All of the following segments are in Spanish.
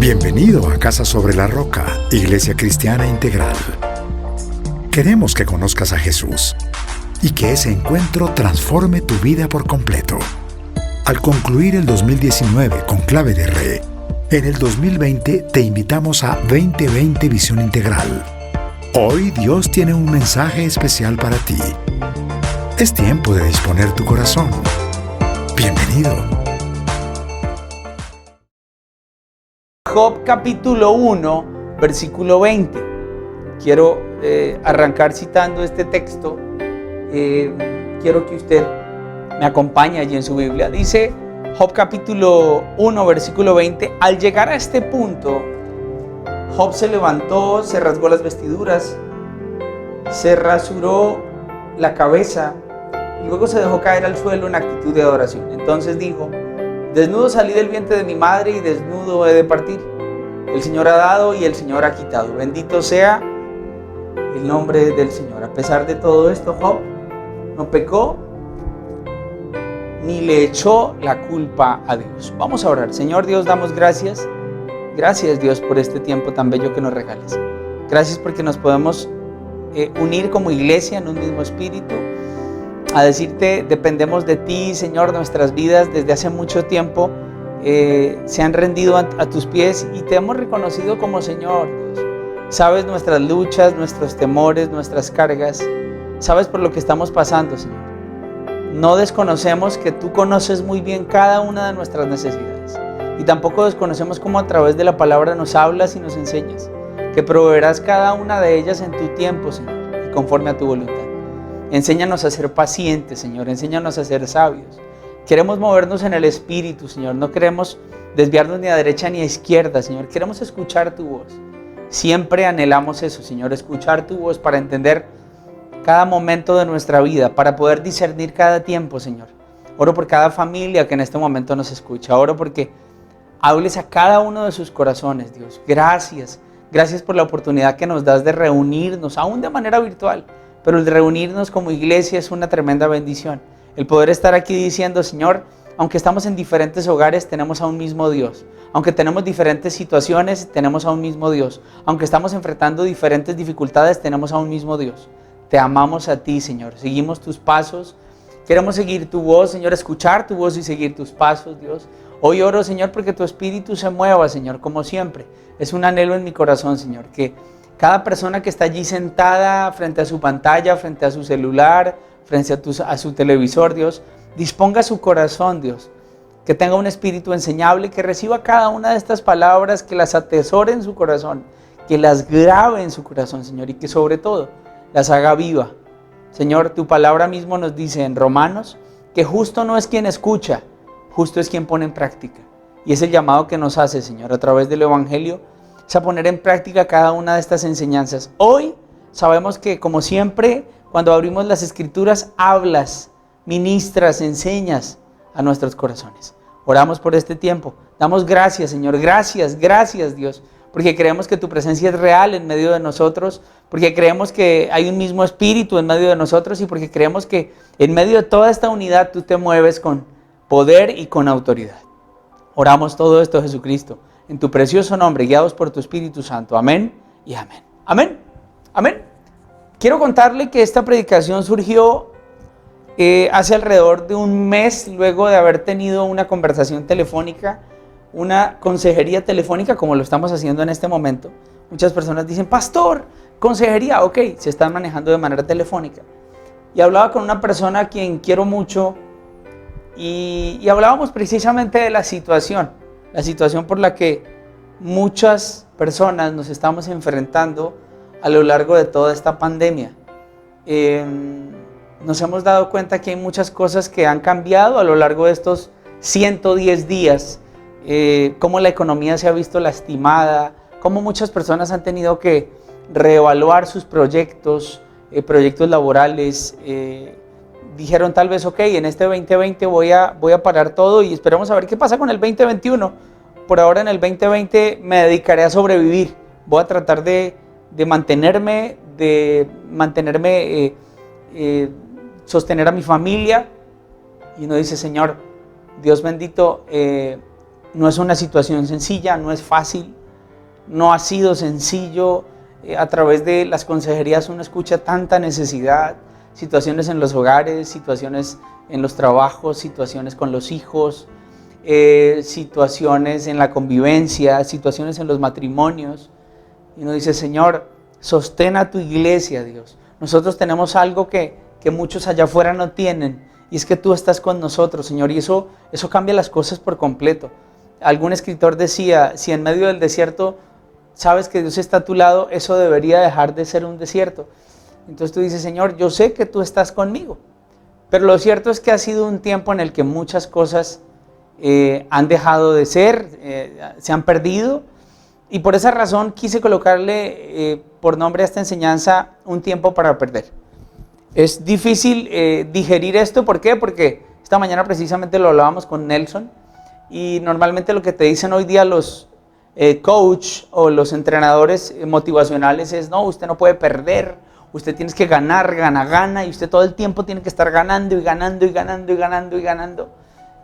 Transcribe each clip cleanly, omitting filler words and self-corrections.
Bienvenido a Casa sobre la Roca, Iglesia Cristiana Integral. Queremos que conozcas a Jesús y que ese encuentro transforme tu vida por completo. Al concluir el 2019 con Clave de Re, en el 2020 te invitamos a 2020 Visión Integral. Hoy Dios tiene un mensaje especial para ti. Es tiempo de disponer tu corazón. Bienvenido. Job capítulo 1, versículo 20. Quiero arrancar citando este texto. Quiero que usted me acompañe allí en su Biblia. Dice Job capítulo 1, versículo 20. Al llegar a este punto, Job se levantó, se rasgó las vestiduras, se rasuró la cabeza y luego se dejó caer al suelo en actitud de adoración. Entonces dijo: desnudo salí del vientre de mi madre y desnudo he de partir. El Señor ha dado y el Señor ha quitado. Bendito sea el nombre del Señor. A pesar de todo esto, Job no pecó ni le echó la culpa a Dios. Vamos a orar. Señor Dios, damos gracias. Gracias, Dios, por este tiempo tan bello que nos regales. Gracias porque nos podemos unir como iglesia en un mismo espíritu, a decirte: dependemos de ti, Señor. Nuestras vidas desde hace mucho tiempo se han rendido a tus pies y te hemos reconocido como Señor, Dios. Sabes nuestras luchas, nuestros temores, nuestras cargas. Sabes por lo que estamos pasando, Señor. No desconocemos que tú conoces muy bien cada una de nuestras necesidades. Y tampoco desconocemos cómo a través de la palabra nos hablas y nos enseñas, que proveerás cada una de ellas en tu tiempo, Señor, y conforme a tu voluntad. Enséñanos a ser pacientes, Señor. Enséñanos a ser sabios. Queremos movernos en el Espíritu, Señor. No queremos desviarnos ni a derecha ni a izquierda, Señor. Queremos escuchar tu voz. Siempre anhelamos eso, Señor, escuchar tu voz para entender cada momento de nuestra vida, para poder discernir cada tiempo, Señor. Oro por cada familia que en este momento nos escucha. Oro porque hables a cada uno de sus corazones, Dios. Gracias. Gracias por la oportunidad que nos das de reunirnos, aún de manera virtual. Pero el reunirnos como iglesia es una tremenda bendición. El poder estar aquí diciendo: Señor, aunque estamos en diferentes hogares, tenemos a un mismo Dios. Aunque tenemos diferentes situaciones, tenemos a un mismo Dios. Aunque estamos enfrentando diferentes dificultades, tenemos a un mismo Dios. Te amamos a ti, Señor. Seguimos tus pasos. Queremos seguir tu voz, Señor, escuchar tu voz y seguir tus pasos, Dios. Hoy oro, Señor, porque tu Espíritu se mueva, Señor, como siempre. Es un anhelo en mi corazón, Señor, que cada persona que está allí sentada frente a su pantalla, frente a su celular, frente a su televisor, Dios, disponga su corazón, Dios, que tenga un espíritu enseñable, que reciba cada una de estas palabras, que las atesore en su corazón, que las grabe en su corazón, Señor, y que sobre todo las haga viva. Señor, tu palabra mismo nos dice en Romanos que justo no es quien escucha, justo es quien pone en práctica. Y es el llamado que nos hace, Señor, a través del Evangelio, es a poner en práctica cada una de estas enseñanzas. Hoy sabemos que, como siempre, cuando abrimos las Escrituras, hablas, ministras, enseñas a nuestros corazones. Oramos por este tiempo. Damos gracias, Señor. Gracias, Dios, porque creemos que tu presencia es real en medio de nosotros, porque creemos que hay un mismo espíritu en medio de nosotros y porque creemos que en medio de toda esta unidad tú te mueves con poder y con autoridad. Oramos todo esto, Jesucristo, en tu precioso nombre, guiados por tu Espíritu Santo. Amén y amén. Amén. Amén. Quiero contarle que esta predicación surgió hace alrededor de un mes, luego de haber tenido una conversación telefónica, una consejería telefónica, como lo estamos haciendo en este momento. Muchas personas dicen: pastor, consejería, ok, se están manejando de manera telefónica. Y hablaba con una persona a quien quiero mucho y hablábamos precisamente de la situación por la que muchas personas nos estamos enfrentando a lo largo de toda esta pandemia. Nos hemos dado cuenta que hay muchas cosas que han cambiado a lo largo de estos 110 días, cómo la economía se ha visto lastimada, cómo muchas personas han tenido que reevaluar sus proyectos laborales. Dijeron tal vez: ok, en este 2020 voy a parar todo y esperemos a ver qué pasa con el 2021. Por ahora en el 2020 me dedicaré a sobrevivir. Voy a tratar de mantenerme, sostener a mi familia. Y uno dice: Señor, Dios bendito, no es una situación sencilla, no es fácil, no ha sido sencillo. A través de las consejerías uno escucha tanta necesidad, situaciones en los hogares, situaciones en los trabajos, situaciones con los hijos, situaciones en la convivencia, situaciones en los matrimonios. Y uno dice, Señor, sostén a tu iglesia, Dios. Nosotros tenemos algo que muchos allá afuera no tienen, y es que tú estás con nosotros, Señor, y eso cambia las cosas por completo. Algún escritor decía, si en medio del desierto sabes que Dios está a tu lado, eso debería dejar de ser un desierto. Entonces tú dices, Señor, yo sé que tú estás conmigo, pero lo cierto es que ha sido un tiempo en el que muchas cosas han dejado de ser, se han perdido, y por esa razón quise colocarle por nombre a esta enseñanza, un tiempo para perder. Es difícil digerir esto, ¿por qué? Porque esta mañana precisamente lo hablábamos con Nelson, y normalmente lo que te dicen hoy día los coach o los entrenadores motivacionales es, no, usted no puede perder, usted tiene que ganar, gana, y usted todo el tiempo tiene que estar ganando y ganando y ganando y ganando y ganando.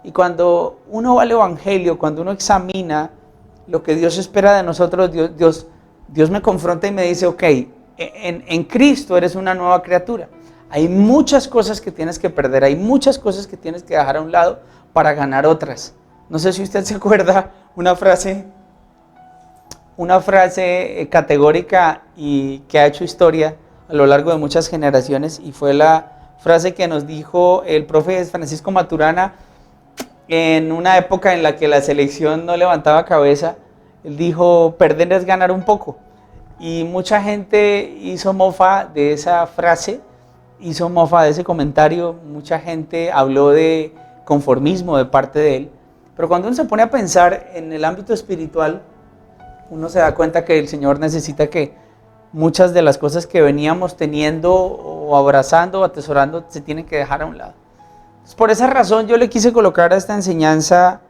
Y cuando uno va al Evangelio, cuando uno examina lo que Dios espera de nosotros, Dios me confronta y me dice, ok, en Cristo eres una nueva criatura. Hay muchas cosas que tienes que perder, hay muchas cosas que tienes que dejar a un lado para ganar otras. No sé si usted se acuerda una frase categórica y que ha hecho historia a lo largo de muchas generaciones, y fue la frase que nos dijo el profe Francisco Maturana en una época en la que la selección no levantaba cabeza. Él dijo, perder es ganar un poco, y mucha gente hizo mofa de esa frase, hizo mofa de ese comentario, mucha gente habló de conformismo de parte de él, pero cuando uno se pone a pensar en el ámbito espiritual, uno se da cuenta que el Señor necesita que muchas de las cosas que veníamos teniendo o abrazando o atesorando se tienen que dejar a un lado. Entonces, por esa razón yo le quise colocar a esta enseñanza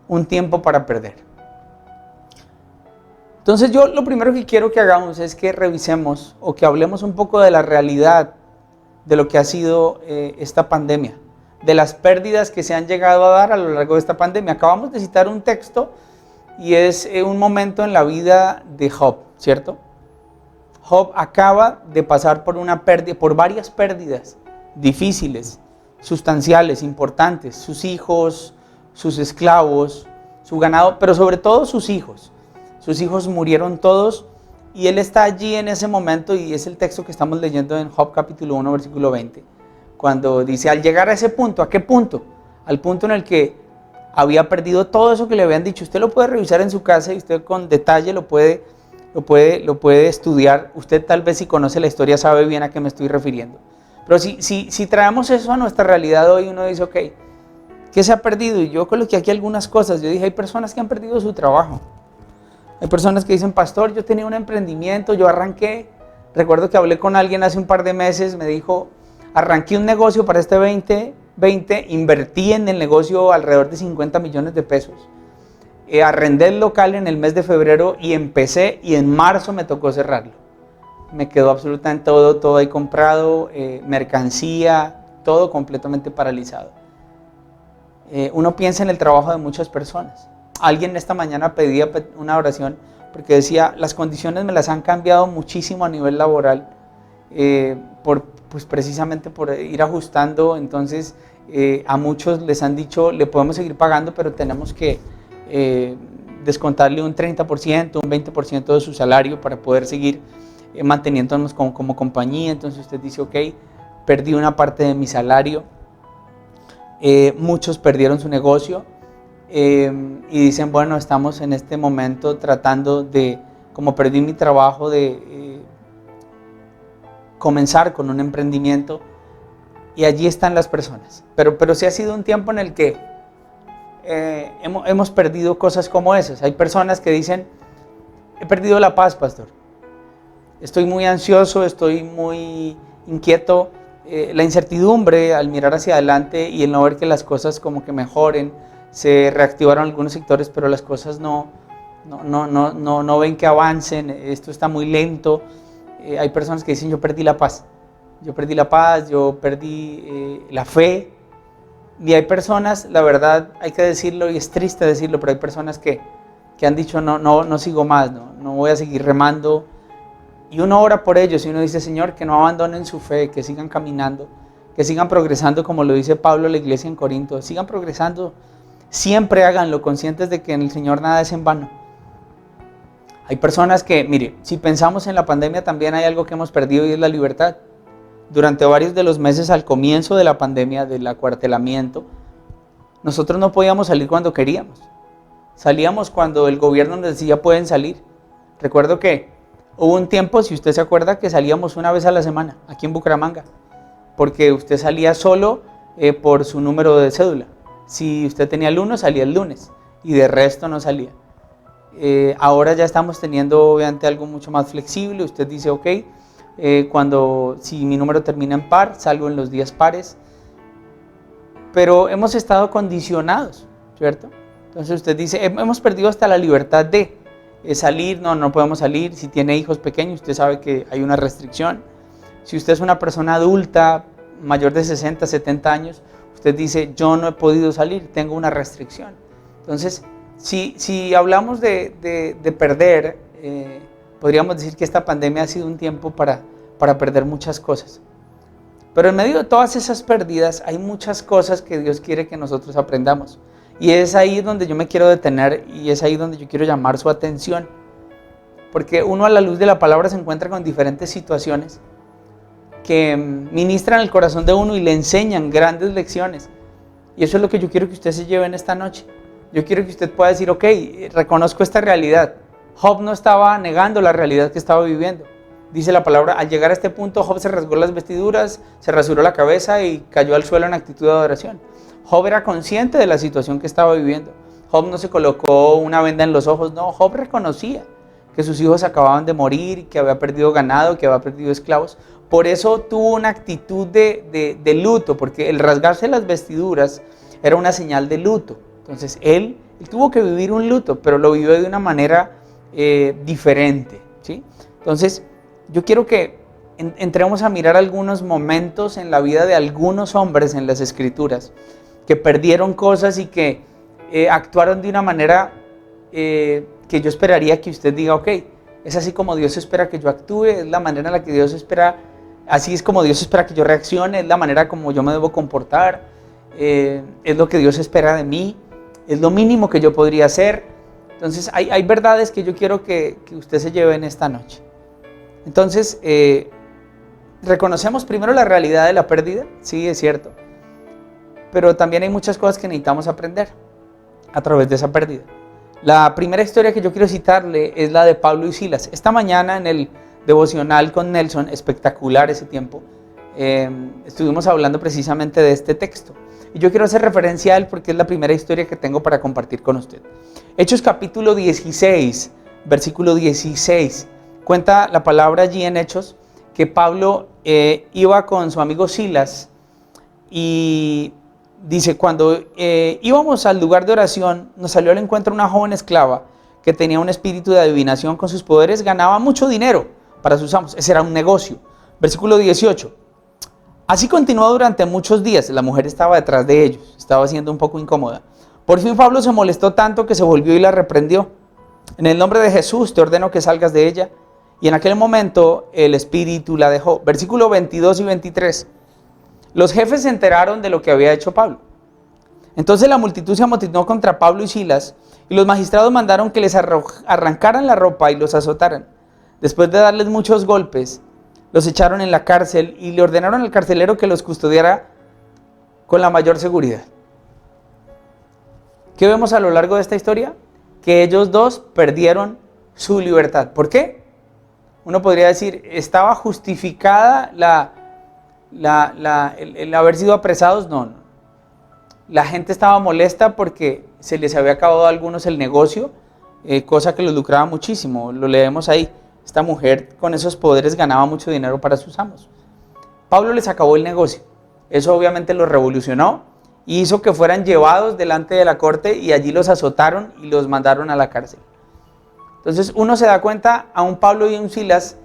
un tiempo para perder. Entonces yo lo primero que quiero que hagamos es que revisemos o que hablemos un poco de la realidad de lo que ha sido esta pandemia, de las pérdidas que se han llegado a dar a lo largo de esta pandemia. Acabamos de citar un texto y es un momento en la vida de Job, ¿cierto? Job acaba de pasar por varias pérdidas difíciles, sustanciales, importantes. Sus hijos, sus esclavos, su ganado, pero sobre todo sus hijos. Sus hijos murieron todos y él está allí en ese momento, y es el texto que estamos leyendo en Job capítulo 1, versículo 20, cuando dice, al llegar a ese punto, ¿a qué punto? Al punto en el que había perdido todo eso que le habían dicho. Usted lo puede revisar en su casa y usted con detalle lo puede estudiar. Usted tal vez si conoce la historia sabe bien a qué me estoy refiriendo. Pero si traemos eso a nuestra realidad hoy, uno dice, ok, ¿qué se ha perdido? Y yo coloqué aquí algunas cosas. Yo dije, hay personas que han perdido su trabajo. Hay personas que dicen, pastor, yo tenía un emprendimiento, yo arranqué. Recuerdo que hablé con alguien hace un par de meses, me dijo, arranqué un negocio para este 2020, invertí en el negocio alrededor de 50 millones de pesos. Arrendé el local en el mes de febrero y empecé, y en marzo me tocó cerrarlo. Me quedó absolutamente todo ahí comprado, mercancía, todo completamente paralizado. Uno piensa en el trabajo de muchas personas. Alguien esta mañana pedía una oración porque decía, las condiciones me las han cambiado muchísimo a nivel laboral, pues precisamente por ir ajustando. Entonces a muchos les han dicho, le podemos seguir pagando, pero tenemos que descontarle un 30%, un 20% de su salario para poder seguir manteniéndonos como compañía. Entonces usted dice, ok, perdí una parte de mi salario. Muchos perdieron su negocio y dicen, bueno, estamos en este momento tratando de, como perdí mi trabajo, de comenzar con un emprendimiento, y allí están las personas. Pero sí ha sido un tiempo en el que hemos perdido cosas como esas. Hay personas que dicen, he perdido la paz, pastor. Estoy muy ansioso, estoy muy inquieto. La incertidumbre al mirar hacia adelante y el no ver que las cosas como que mejoren. Se reactivaron algunos sectores, pero las cosas no ven que avancen. Esto está muy lento. Hay personas que dicen, yo perdí la paz. Yo perdí la paz, yo perdí la fe. Y hay personas, la verdad, hay que decirlo y es triste decirlo, pero hay personas que han dicho no sigo más, no voy a seguir remando. Y uno ora por ellos y uno dice, Señor, que no abandonen su fe, que sigan caminando, que sigan progresando, como lo dice Pablo a la iglesia en Corinto, sigan progresando, siempre háganlo, conscientes de que en el Señor nada es en vano. Hay personas que, mire, si pensamos en la pandemia también hay algo que hemos perdido y es la libertad. Durante varios de los meses al comienzo de la pandemia, del acuartelamiento, nosotros no podíamos salir cuando queríamos. Salíamos cuando el gobierno nos decía pueden salir. Recuerdo que hubo un tiempo, si usted se acuerda, que salíamos una vez a la semana, aquí en Bucaramanga, porque usted salía solo por su número de cédula. Si usted tenía el 1, salía el lunes y de resto no salía. Ahora ya estamos teniendo obviamente algo mucho más flexible. Usted dice, ok, si mi número termina en par, salgo en los días pares. Pero hemos estado condicionados, ¿cierto? Entonces usted dice, hemos perdido hasta la libertad de salir, no podemos salir. Si tiene hijos pequeños, usted sabe que hay una restricción. Si usted es una persona adulta, mayor de 60, 70 años, usted dice, yo no he podido salir, tengo una restricción. Entonces, si hablamos de perder, podríamos decir que esta pandemia ha sido un tiempo para perder muchas cosas. Pero en medio de todas esas pérdidas hay muchas cosas que Dios quiere que nosotros aprendamos. Y es ahí donde yo me quiero detener y es ahí donde yo quiero llamar su atención. Porque uno a la luz de la palabra se encuentra con diferentes situaciones que ministran el corazón de uno y le enseñan grandes lecciones. Y eso es lo que yo quiero que usted se lleve en esta noche. Yo quiero que usted pueda decir, ok, reconozco esta realidad. Job no estaba negando la realidad que estaba viviendo. Dice la palabra, al llegar a este punto, Job se rasgó las vestiduras, se rasuró la cabeza y cayó al suelo en actitud de adoración. Job era consciente de la situación que estaba viviendo. Job no se colocó una venda en los ojos, no, Job reconocía que sus hijos acababan de morir, que había perdido ganado, que había perdido esclavos. Por eso tuvo una actitud de luto, porque el rasgarse las vestiduras era una señal de luto. Entonces él tuvo que vivir un luto, pero lo vivió de una manera diferente, ¿sí? Entonces yo quiero que entremos a mirar algunos momentos en la vida de algunos hombres en las Escrituras que perdieron cosas y que actuaron de una manera que yo esperaría que usted diga, ok, es así como Dios espera que yo actúe, es la manera en la que Dios espera, así es como Dios espera que yo reaccione, es la manera como yo me debo comportar, es lo que Dios espera de mí, es lo mínimo que yo podría hacer. Entonces hay verdades que yo quiero que usted se lleve en esta noche. Entonces, reconocemos primero la realidad de la pérdida, sí, es cierto, pero también hay muchas cosas que necesitamos aprender a través de esa pérdida. La primera historia que yo quiero citarle es la de Pablo y Silas. Esta mañana en el devocional con Nelson, espectacular ese tiempo, estuvimos hablando precisamente de este texto. Y yo quiero hacer referencia a él porque es la primera historia que tengo para compartir con usted. Hechos capítulo 16, versículo 16. Cuenta la palabra allí en Hechos que Pablo iba con su amigo Silas y dice, cuando íbamos al lugar de oración, nos salió al encuentro una joven esclava que tenía un espíritu de adivinación. Con sus poderes ganaba mucho dinero para sus amos. Ese era un negocio. Versículo 18. Así continuó durante muchos días. La mujer estaba detrás de ellos, estaba siendo un poco incómoda. Por fin Pablo se molestó tanto que se volvió y la reprendió. En el nombre de Jesús te ordeno que salgas de ella. Y en aquel momento el espíritu la dejó. Versículo 22 y 23. Los jefes se enteraron de lo que había hecho Pablo. Entonces la multitud se amotinó contra Pablo y Silas, y los magistrados mandaron que les arrancaran la ropa y los azotaran. Después de darles muchos golpes, los echaron en la cárcel y le ordenaron al carcelero que los custodiara con la mayor seguridad. ¿Qué vemos a lo largo de esta historia? Que ellos dos perdieron su libertad. ¿Por qué? Uno podría decir, ¿estaba justificada el haber sido apresados? No. La gente estaba molesta porque se les había acabado a algunos el negocio, cosa que los lucraba muchísimo. Lo leemos ahí. Esta mujer con esos poderes ganaba mucho dinero para sus amos. Pablo les acabó el negocio. Eso obviamente los revolucionó y hizo que fueran llevados delante de la corte y allí los azotaron y los mandaron a la cárcel. Entonces uno se da cuenta a un Pablo y a un Silas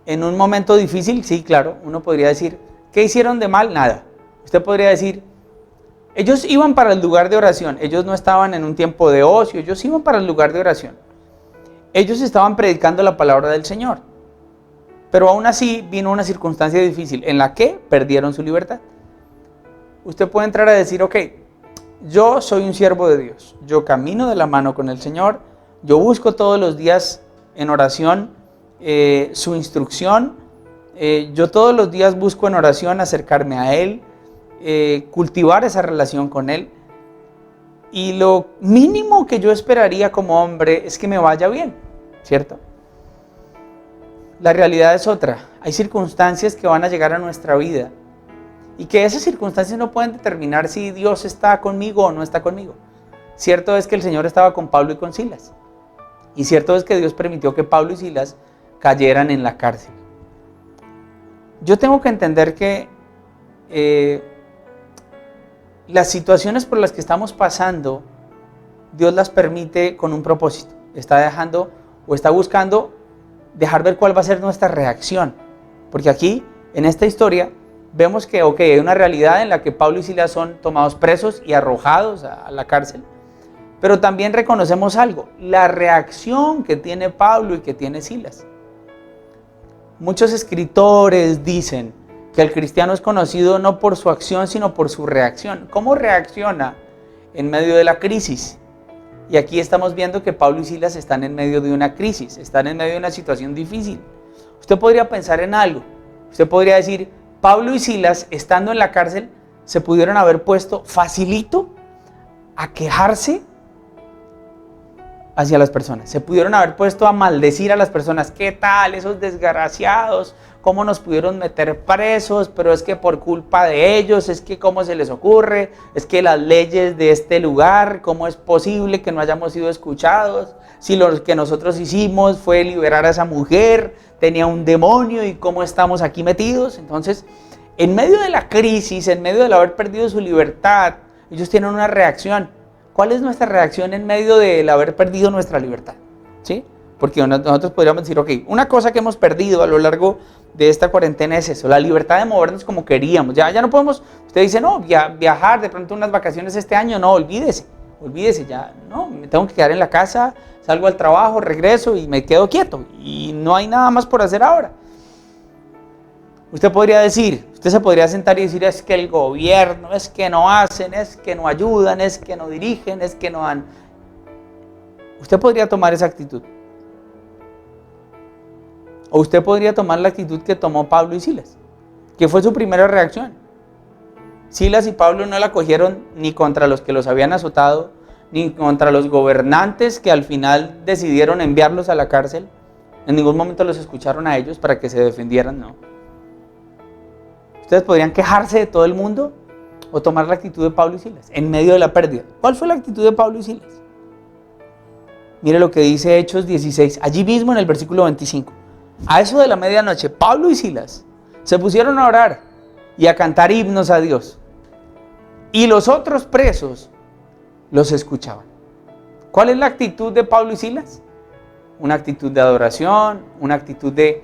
en un momento difícil. Sí, claro, uno podría decir, ¿qué hicieron de mal? Nada. Usted podría decir, Ellos iban para el lugar de oración, ellos no estaban en un tiempo de ocio, ellos iban para el lugar de oración. Ellos estaban predicando la palabra del Señor, pero aún así vino una circunstancia difícil en la que perdieron su libertad. Usted puede entrar a decir, ok, yo soy un siervo de Dios, yo camino de la mano con el Señor, yo busco todos los días en oración su instrucción, yo todos los días busco en oración acercarme a Él, cultivar esa relación con Él, y lo mínimo que yo esperaría como hombre es que me vaya bien, ¿cierto? La realidad es otra. Hay circunstancias que van a llegar a nuestra vida y que esas circunstancias no pueden determinar si Dios está conmigo o no está conmigo. Cierto es que el Señor estaba con Pablo y con Silas, y cierto es que Dios permitió que Pablo y Silas cayeran en la cárcel. Yo tengo que entender que las situaciones por las que estamos pasando, Dios las permite con un propósito. Está dejando o está buscando dejar ver cuál va a ser nuestra reacción. Porque aquí, en esta historia, vemos que hay una realidad en la que Pablo y Silas son tomados presos y arrojados a la cárcel. Pero también reconocemos algo, la reacción que tiene Pablo y que tiene Silas. Muchos escritores dicen que el cristiano es conocido no por su acción, sino por su reacción. ¿Cómo reacciona en medio de la crisis? Y aquí estamos viendo que Pablo y Silas están en medio de una crisis, están en medio de una situación difícil. Usted podría pensar en algo. Usted podría decir, Pablo y Silas, estando en la cárcel, se pudieron haber puesto facilito a quejarse hacia las personas. Se pudieron haber puesto a maldecir a las personas. ¿Qué tal esos desgraciados? ¿Cómo nos pudieron meter presos? Pero es que por culpa de ellos, es que cómo se les ocurre, es que las leyes de este lugar, ¿cómo es posible que no hayamos sido escuchados? Si lo que nosotros hicimos fue liberar a esa mujer, tenía un demonio y cómo estamos aquí metidos. Entonces, en medio de la crisis, en medio de haber perdido su libertad, ellos tienen una reacción. ¿Cuál es nuestra reacción en medio del haber perdido nuestra libertad? ¿Sí? Porque nosotros podríamos decir, ok, una cosa que hemos perdido a lo largo de esta cuarentena es eso, la libertad de movernos como queríamos. Ya no podemos, usted dice, no, viajar de pronto unas vacaciones este año, no, olvídese, ya, no, me tengo que quedar en la casa, salgo al trabajo, regreso y me quedo quieto y no hay nada más por hacer ahora. Usted podría decir, usted se podría sentar y decir, es que el gobierno, es que no hacen, es que no ayudan, es que no dirigen, es que no dan. Usted podría tomar esa actitud. O usted podría tomar la actitud que tomó Pablo y Silas, que fue su primera reacción. Silas y Pablo no la cogieron ni contra los que los habían azotado, ni contra los gobernantes que al final decidieron enviarlos a la cárcel. En ningún momento los escucharon a ellos para que se defendieran, no. Ustedes podrían quejarse de todo el mundo o tomar la actitud de Pablo y Silas en medio de la pérdida. ¿Cuál fue la actitud de Pablo y Silas? Mire lo que dice Hechos 16, allí mismo en el versículo 25. A eso de la medianoche, Pablo y Silas se pusieron a orar y a cantar himnos a Dios. Y los otros presos los escuchaban. ¿Cuál es la actitud de Pablo y Silas? Una actitud de adoración, una actitud de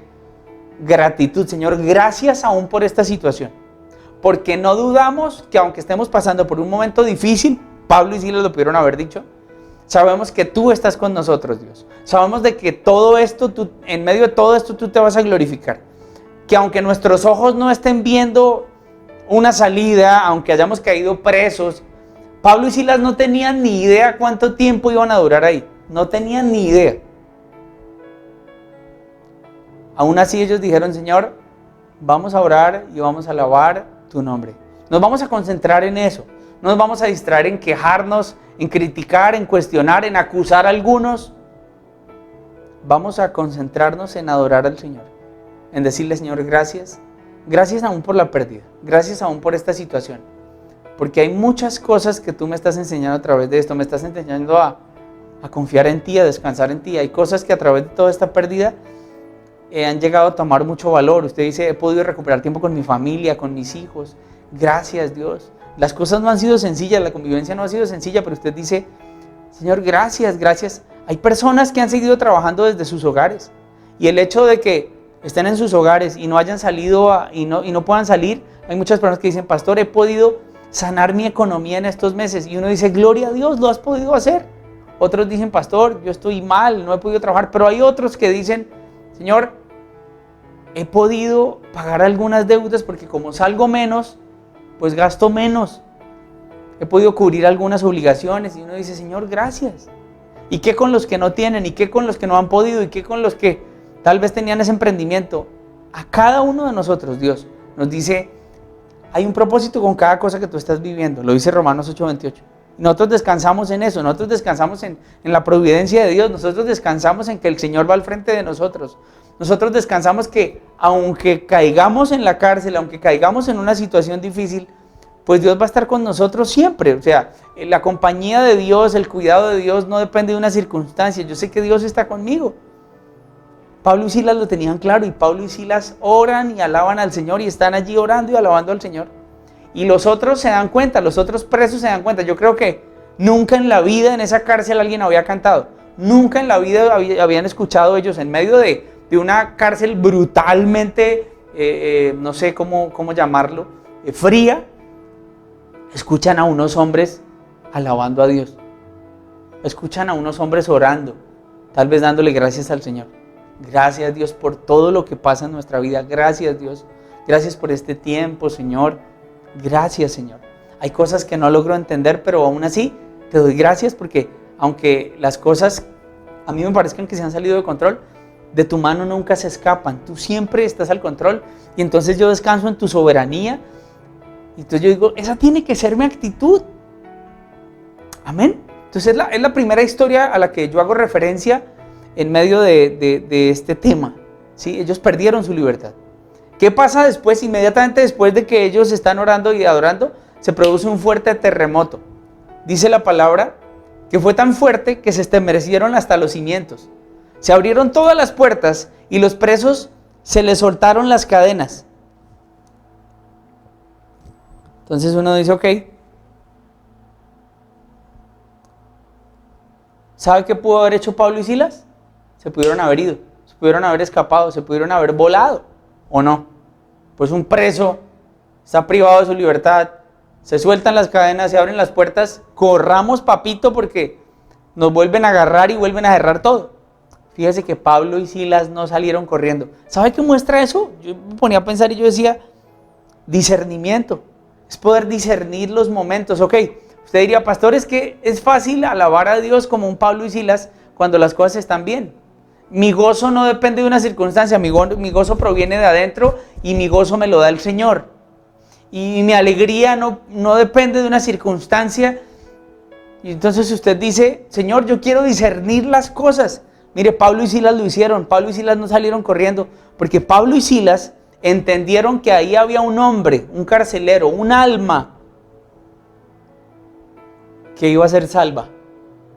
gratitud. Señor, gracias aún por esta situación. Porque no dudamos que aunque estemos pasando por un momento difícil, Pablo y Silas lo pudieron haber dicho, sabemos que tú estás con nosotros, Dios. Sabemos de que todo esto, en medio de todo esto, tú te vas a glorificar. Que aunque nuestros ojos no estén viendo una salida, aunque hayamos caído presos, Pablo y Silas no tenían ni idea cuánto tiempo iban a durar ahí. No tenían ni idea. Aún así ellos dijeron, Señor, vamos a orar y vamos a alabar tu nombre. Nos vamos a concentrar en eso. No nos vamos a distraer en quejarnos, en criticar, en cuestionar, en acusar a algunos. Vamos a concentrarnos en adorar al Señor. En decirle, Señor, gracias. Gracias aún por la pérdida. Gracias aún por esta situación. Porque hay muchas cosas que tú me estás enseñando a través de esto. Me estás enseñando a confiar en ti, a descansar en ti. Hay cosas que a través de toda esta pérdida han llegado a tomar mucho valor. Usted dice, he podido recuperar tiempo con mi familia, con mis hijos. Gracias, Dios. Las cosas no han sido sencillas, la convivencia no ha sido sencilla, pero usted dice, Señor, gracias, gracias. Hay personas que han seguido trabajando desde sus hogares. Y el hecho de que estén en sus hogares y no hayan salido y no puedan salir, hay muchas personas que dicen, pastor, he podido sanar mi economía en estos meses. Y uno dice, gloria a Dios, lo has podido hacer. Otros dicen, pastor, yo estoy mal, no he podido trabajar. Pero hay otros que dicen, Señor, he podido pagar algunas deudas porque como salgo menos, pues gasto menos. He podido cubrir algunas obligaciones. Y uno dice, Señor, gracias. ¿Y qué con los que no tienen? ¿Y qué con los que no han podido? ¿Y qué con los que tal vez tenían ese emprendimiento? A cada uno de nosotros Dios nos dice, hay un propósito con cada cosa que tú estás viviendo. Lo dice Romanos 8:28. Nosotros descansamos en eso, nosotros descansamos en la providencia de Dios, nosotros descansamos en que el Señor va al frente de nosotros. Nosotros descansamos que aunque caigamos en la cárcel, aunque caigamos en una situación difícil, pues Dios va a estar con nosotros siempre. O sea, la compañía de Dios, el cuidado de Dios no depende de una circunstancia. Yo sé que Dios está conmigo. Pablo y Silas lo tenían claro, y Pablo y Silas oran y alaban al Señor y están allí orando y alabando al Señor. Y los otros se dan cuenta, los otros presos se dan cuenta. Yo creo que nunca en la vida en esa cárcel alguien había cantado. Nunca en la vida habían escuchado ellos en medio de una cárcel brutalmente, no sé cómo llamarlo, fría. Escuchan a unos hombres alabando a Dios. Escuchan a unos hombres orando, tal vez dándole gracias al Señor. Gracias, Dios, por todo lo que pasa en nuestra vida. Gracias, Dios. Gracias por este tiempo, Señor. Gracias, Señor. Hay cosas que no logro entender, pero aún así te doy gracias porque aunque las cosas a mí me parezcan que se han salido de control, de tu mano nunca se escapan. Tú siempre estás al control y entonces yo descanso en tu soberanía. Y entonces yo digo, esa tiene que ser mi actitud. Amén. Entonces es la primera historia a la que yo hago referencia en medio de este tema. ¿Sí? Ellos perdieron su libertad. ¿Qué pasa después? Inmediatamente después de que ellos están orando y adorando, se produce un fuerte terremoto. Dice la palabra que fue tan fuerte que se estremecieron hasta los cimientos. Se abrieron todas las puertas y los presos se les soltaron las cadenas. Entonces uno dice, ok, ¿sabe qué pudo haber hecho Pablo y Silas? Se pudieron haber ido, se pudieron haber escapado, se pudieron haber volado, ¿o no? Pues un preso está privado de su libertad, se sueltan las cadenas, se abren las puertas, corramos papito porque nos vuelven a agarrar y vuelven a cerrar todo. Fíjese que Pablo y Silas no salieron corriendo. ¿Sabe qué muestra eso? Yo me ponía a pensar y yo decía, discernimiento. Es poder discernir los momentos. Ok, usted diría, pastor, es que es fácil alabar a Dios como un Pablo y Silas cuando las cosas están bien. Mi gozo no depende de una circunstancia, mi gozo proviene de adentro y mi gozo me lo da el Señor. Y mi alegría no depende de una circunstancia. Y entonces usted dice, Señor, yo quiero discernir las cosas. Mire, Pablo y Silas lo hicieron. Pablo y Silas no salieron corriendo, porque Pablo y Silas entendieron que ahí había un hombre, un carcelero, un alma que iba a ser salva.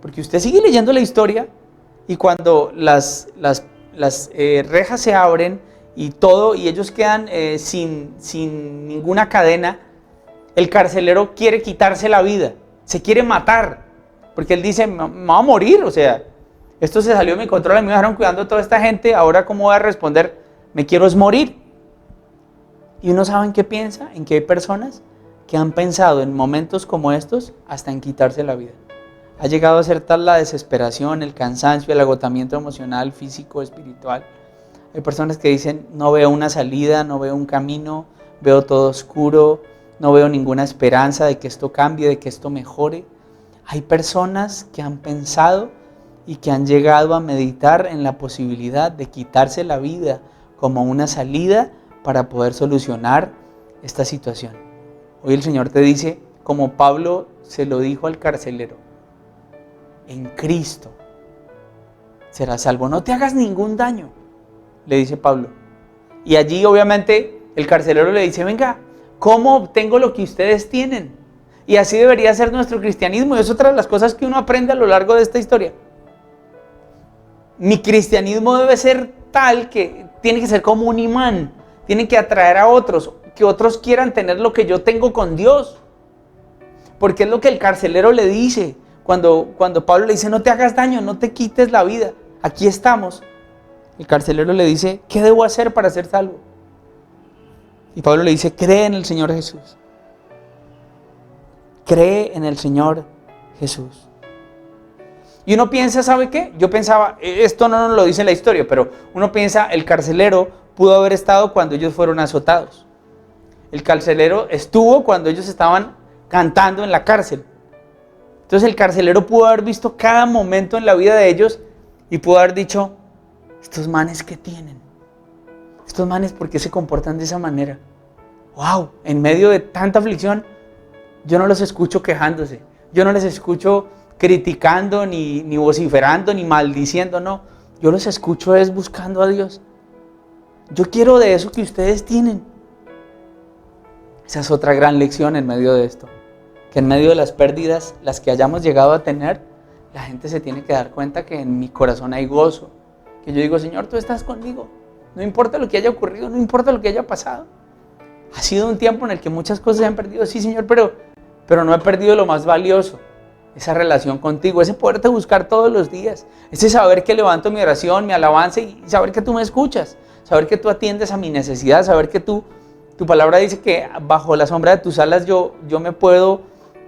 Porque usted sigue leyendo la historia y cuando las rejas se abren y todo, y ellos quedan sin ninguna cadena, el carcelero quiere quitarse la vida, se quiere matar, porque él dice, me voy a morir, o sea, esto se salió de mi control, me dejaron cuidando a toda esta gente, ahora ¿cómo voy a responder? Me quiero es morir. Y uno sabe en qué piensa, en que hay personas que han pensado en momentos como estos hasta en quitarse la vida. Ha llegado a ser tal la desesperación, el cansancio, el agotamiento emocional, físico, espiritual. Hay personas que dicen, no veo una salida, no veo un camino, veo todo oscuro, no veo ninguna esperanza de que esto cambie, de que esto mejore. Hay personas que han pensado y que han llegado a meditar en la posibilidad de quitarse la vida como una salida para poder solucionar esta situación. Hoy el Señor te dice, como Pablo se lo dijo al carcelero, en Cristo serás salvo. No te hagas ningún daño, le dice Pablo. Y allí obviamente el carcelero le dice, venga, ¿cómo obtengo lo que ustedes tienen? Y así debería ser nuestro cristianismo. Y es otra de las cosas que uno aprende a lo largo de esta historia. Mi cristianismo debe ser tal que tiene que ser como un imán. Tiene que atraer a otros, que otros quieran tener lo que yo tengo con Dios. Porque es lo que el carcelero le dice. Cuando Pablo le dice, no te hagas daño, no te quites la vida. Aquí estamos. El carcelero le dice, ¿qué debo hacer para ser salvo? Y Pablo le dice, cree en el Señor Jesús. Cree en el Señor Jesús. Y uno piensa, ¿sabe qué? Yo pensaba, esto no nos lo dice la historia, pero uno piensa, el carcelero pudo haber estado cuando ellos fueron azotados. El carcelero estuvo cuando ellos estaban cantando en la cárcel. Entonces el carcelero pudo haber visto cada momento en la vida de ellos y pudo haber dicho, estos manes ¿qué tienen? Estos manes ¿por qué se comportan de esa manera? ¡Wow! En medio de tanta aflicción, yo no los escucho quejándose. Yo no les escucho criticando, ni vociferando, ni maldiciendo, no. Yo los escucho es buscando a Dios. Yo quiero de eso que ustedes tienen. Esa es otra gran lección en medio de esto. Que en medio de las pérdidas, las que hayamos llegado a tener, la gente se tiene que dar cuenta que en mi corazón hay gozo. Que yo digo, Señor, tú estás conmigo. No importa lo que haya ocurrido, no importa lo que haya pasado. Ha sido un tiempo en el que muchas cosas se han perdido, sí, Señor, pero no he perdido lo más valioso. Esa relación contigo, ese poderte buscar todos los días, ese saber que levanto mi oración, mi alabanza y saber que tú me escuchas, saber que tú atiendes a mi necesidad, saber que tu palabra dice que bajo la sombra de tus alas yo me puedo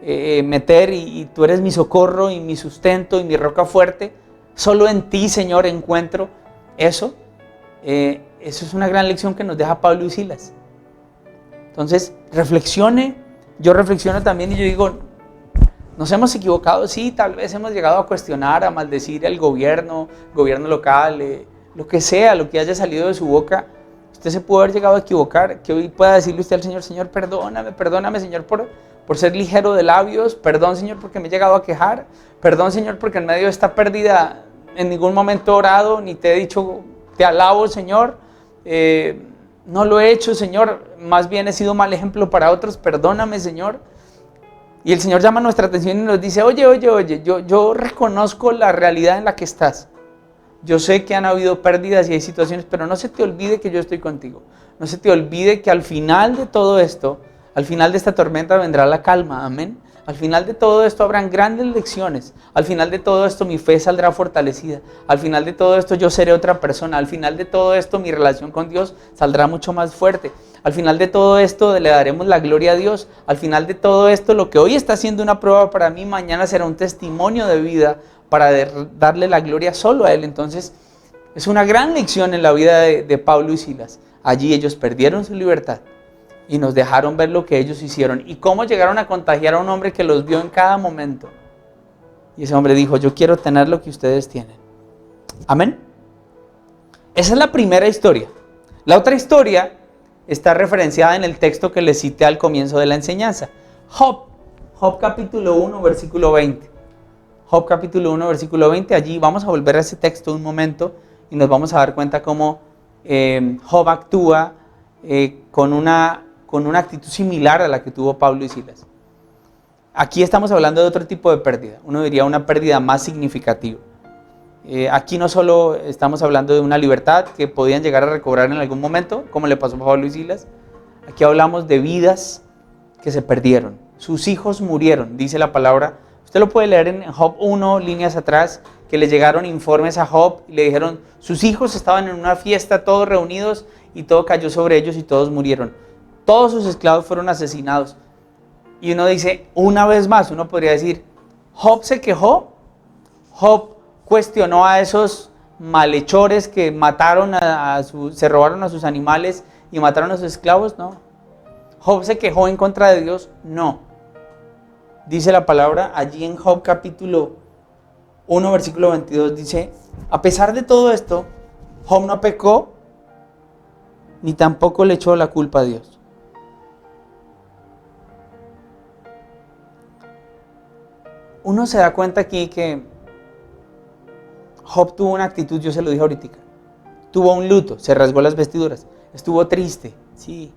meter y tú eres mi socorro y mi sustento y mi roca fuerte. Solo en ti, Señor, encuentro eso. Eso es una gran lección que nos deja Pablo y Silas. Entonces, yo reflexiono también y yo digo, nos hemos equivocado, sí, tal vez hemos llegado a cuestionar, a maldecir al gobierno local, lo que sea, lo que haya salido de su boca. Usted se puede haber llegado a equivocar, que hoy pueda decirle usted al Señor, Señor, perdóname, Señor, por ser ligero de labios, perdón, Señor, porque me he llegado a quejar, perdón, Señor, porque en medio de esta pérdida en ningún momento he orado, ni te he dicho, te alabo, Señor, no lo he hecho, Señor, más bien he sido mal ejemplo para otros, perdóname, Señor. Y el Señor llama nuestra atención y nos dice, oye, yo reconozco la realidad en la que estás. Yo sé que han habido pérdidas y hay situaciones, pero no se te olvide que yo estoy contigo. No se te olvide que al final de todo esto, al final de esta tormenta vendrá la calma, amén. Al final de todo esto habrán grandes lecciones. Al final de todo esto mi fe saldrá fortalecida. Al final de todo esto yo seré otra persona. Al final de todo esto mi relación con Dios saldrá mucho más fuerte. Al final de todo esto le daremos la gloria a Dios. Al final de todo esto lo que hoy está siendo una prueba para mí, mañana será un testimonio de vida para darle la gloria solo a Él. Entonces es una gran lección en la vida de Pablo y Silas. Allí ellos perdieron su libertad y nos dejaron ver lo que ellos hicieron y cómo llegaron a contagiar a un hombre que los vio en cada momento. Y ese hombre dijo, yo quiero tener lo que ustedes tienen. Amén. Esa es la primera historia. La otra historia está referenciada en el texto que les cité al comienzo de la enseñanza. Job capítulo 1, versículo 20. Job capítulo 1, versículo 20. Allí vamos a volver a ese texto un momento y nos vamos a dar cuenta cómo Job actúa con una actitud similar a la que tuvo Pablo y Silas. Aquí estamos hablando de otro tipo de pérdida. Uno diría una pérdida más significativa. Aquí no solo estamos hablando de una libertad que podían llegar a recobrar en algún momento, como le pasó a Pablo y Silas. Aquí hablamos de vidas que se perdieron. Sus hijos murieron, dice la palabra. Usted lo puede leer en Job 1, líneas atrás, que le llegaron informes a Job y le dijeron, sus hijos estaban en una fiesta, todos reunidos, y todo cayó sobre ellos y todos murieron. Todos sus esclavos fueron asesinados. Y uno dice, una vez más, uno podría decir, Job se quejó, Job cuestionó a esos malhechores que mataron se robaron a sus animales y mataron a sus esclavos, no. Job se quejó en contra de Dios, no. Dice la palabra allí en Job capítulo 1, versículo 22, dice, a pesar de todo esto, Job no pecó, ni tampoco le echó la culpa a Dios. Uno se da cuenta aquí que Job tuvo una actitud, yo se lo dije ahorita, tuvo un luto, se rasgó las vestiduras, estuvo triste, sí.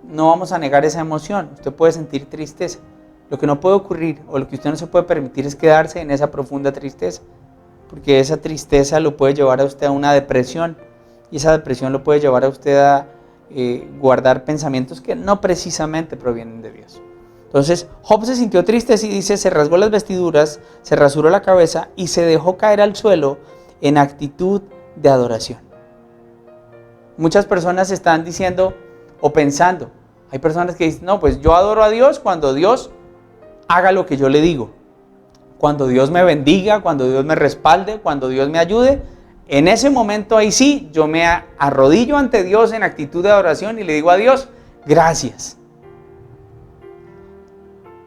No vamos a negar esa emoción, usted puede sentir tristeza. Lo que no puede ocurrir o lo que usted no se puede permitir es quedarse en esa profunda tristeza, porque esa tristeza lo puede llevar a usted a una depresión y esa depresión lo puede llevar a usted a guardar pensamientos que no precisamente provienen de Dios. Entonces Job se sintió triste y dice, se rasgó las vestiduras, se rasuró la cabeza y se dejó caer al suelo en actitud de adoración. Muchas personas están diciendo o pensando, hay personas que dicen, no, pues yo adoro a Dios cuando Dios haga lo que yo le digo. Cuando Dios me bendiga, cuando Dios me respalde, cuando Dios me ayude, en ese momento ahí sí, yo me arrodillo ante Dios en actitud de adoración y le digo a Dios, gracias.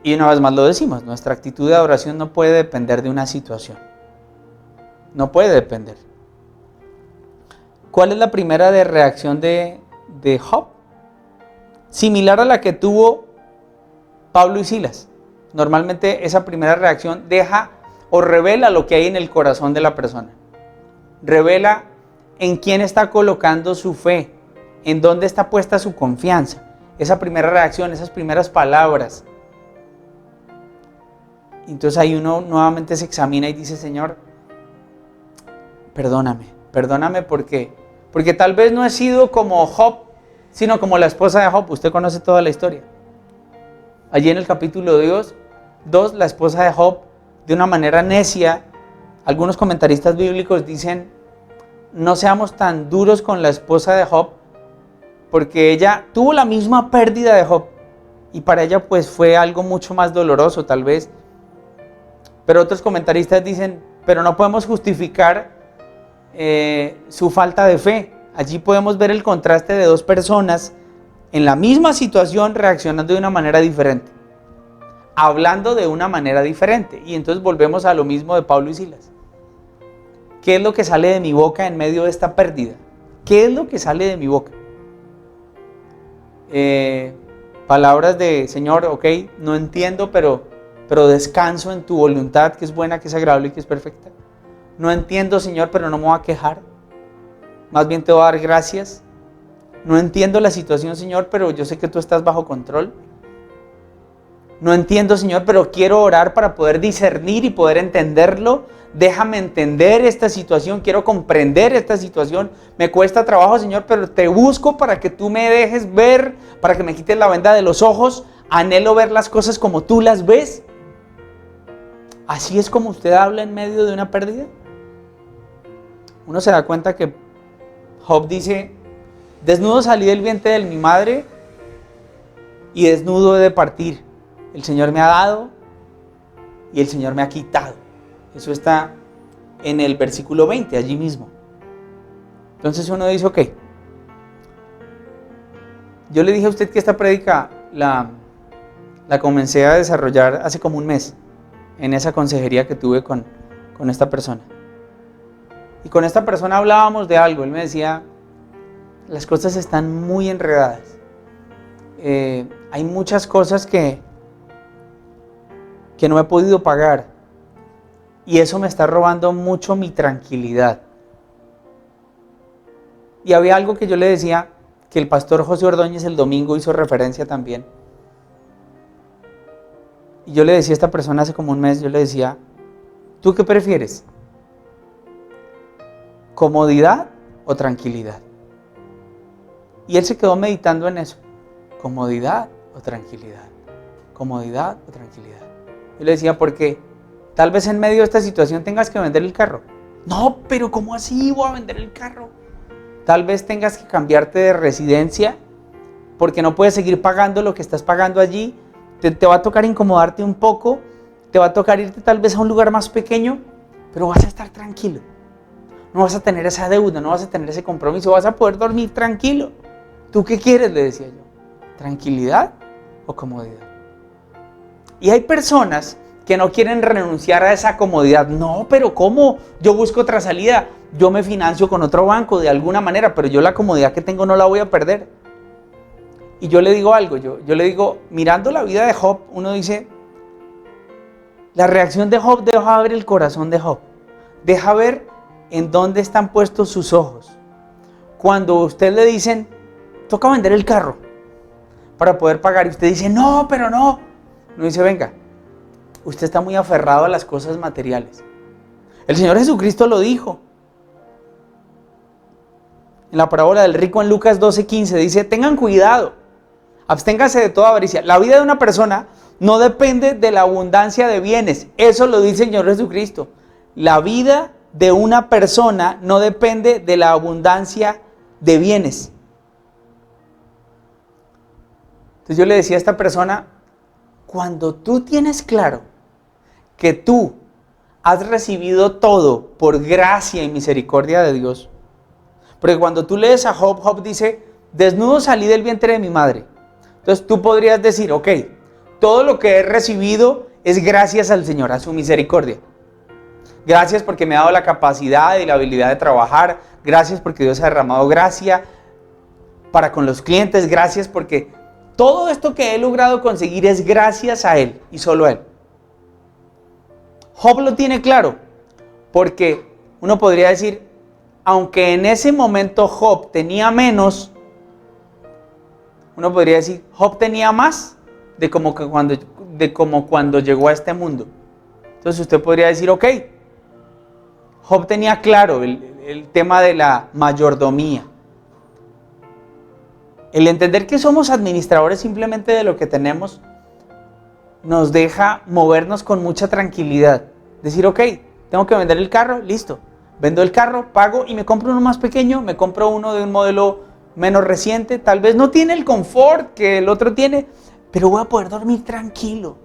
Y una vez más lo decimos, nuestra actitud de adoración no puede depender de una situación. No puede depender. ¿Cuál es la primera reacción de Job? Similar a la que tuvo Pablo y Silas. Normalmente esa primera reacción deja o revela lo que hay en el corazón de la persona. Revela en quién está colocando su fe, en dónde está puesta su confianza. Esa primera reacción, esas primeras palabras. Entonces ahí uno nuevamente se examina y dice, Señor, perdóname porque tal vez no he sido como Job, sino como la esposa de Job. Usted conoce toda la historia. Allí en el capítulo 2, la esposa de Job, de una manera necia, algunos comentaristas bíblicos dicen, no seamos tan duros con la esposa de Job, porque ella tuvo la misma pérdida de Job, y para ella pues fue algo mucho más doloroso tal vez. Pero otros comentaristas dicen, pero no podemos justificar su falta de fe. Allí podemos ver el contraste de dos personas en la misma situación reaccionando de una manera diferente, hablando de una manera diferente. Y entonces volvemos a lo mismo de Pablo y Silas. ¿Qué es lo que sale de mi boca en medio de esta pérdida? ¿Qué es lo que sale de mi boca? Palabras de, Señor, ok, no entiendo, pero descanso en tu voluntad, que es buena, que es agradable y que es perfecta. No entiendo, Señor, pero no me voy a quejar. Más bien te voy a dar gracias. No entiendo la situación, Señor, pero yo sé que tú estás bajo control. No entiendo, Señor, pero quiero orar para poder discernir y poder entenderlo. Déjame entender esta situación, quiero comprender esta situación. Me cuesta trabajo, Señor, pero te busco para que tú me dejes ver, para que me quites la venda de los ojos. Anhelo ver las cosas como tú las ves. ¿Así es como usted habla en medio de una pérdida? Uno se da cuenta que Job dice, desnudo salí del vientre de mi madre y desnudo he de partir. El Señor me ha dado y el Señor me ha quitado. Eso está en el versículo 20, allí mismo. Entonces uno dice, ok. Yo le dije a usted que esta prédica la comencé a desarrollar hace como un mes, en esa consejería que tuve con esta persona. Y con esta persona hablábamos de algo. Él me decía, las cosas están muy enredadas. Hay muchas cosas que no he podido pagar. Y eso me está robando mucho mi tranquilidad. Y había algo que yo le decía, que el pastor José Ordóñez el domingo hizo referencia también. Y yo le decía a esta persona hace como un mes, yo le decía, ¿tú qué prefieres? ¿Comodidad o tranquilidad? Y él se quedó meditando en eso. ¿Comodidad o tranquilidad? ¿Comodidad o tranquilidad? Yo le decía, porque tal vez en medio de esta situación tengas que vender el carro. No, pero ¿cómo así voy a vender el carro? Tal vez tengas que cambiarte de residencia porque no puedes seguir pagando lo que estás pagando allí. Te va a tocar incomodarte un poco, te va a tocar irte tal vez a un lugar más pequeño, pero vas a estar tranquilo. No vas a tener esa deuda, no vas a tener ese compromiso, vas a poder dormir tranquilo. ¿Tú qué quieres?, le decía yo. ¿Tranquilidad o comodidad? Y hay personas que no quieren renunciar a esa comodidad. No, pero ¿cómo? Yo busco otra salida, yo me financio con otro banco de alguna manera, pero yo la comodidad que tengo no la voy a perder. Y yo le digo algo, yo le digo, mirando la vida de Job, uno dice, la reacción de Job deja ver el corazón de Job, deja ver en dónde están puestos sus ojos. Cuando a usted le dicen, toca vender el carro para poder pagar, y usted dice, no, pero no. Uno dice, venga, usted está muy aferrado a las cosas materiales. El Señor Jesucristo lo dijo. En la parábola del rico en Lucas 12:15 dice, tengan cuidado, absténgase de toda avaricia. La vida de una persona no depende de la abundancia de bienes. Eso lo dice el Señor Jesucristo. La vida de una persona no depende de la abundancia de bienes. Entonces yo le decía a esta persona, cuando tú tienes claro que tú has recibido todo por gracia y misericordia de Dios, porque cuando tú lees a Job, Job dice, desnudo salí del vientre de mi madre. Entonces tú podrías decir, ok, todo lo que he recibido es gracias al Señor, a su misericordia. Gracias porque me ha dado la capacidad y la habilidad de trabajar. Gracias porque Dios ha derramado gracia para con los clientes. Gracias porque todo esto que he logrado conseguir es gracias a Él y solo a Él. Job lo tiene claro, porque uno podría decir, aunque en ese momento Job tenía menos, uno podría decir, Job tenía más de como cuando llegó a este mundo. Entonces usted podría decir, ok, Job tenía claro el tema de la mayordomía. El entender que somos administradores simplemente de lo que tenemos nos deja movernos con mucha tranquilidad. Decir, ok, tengo que vender el carro, listo. Vendo el carro, pago y me compro uno más pequeño, me compro uno de un modelo menos reciente. Tal vez no tiene el confort que el otro tiene, pero voy a poder dormir tranquilo.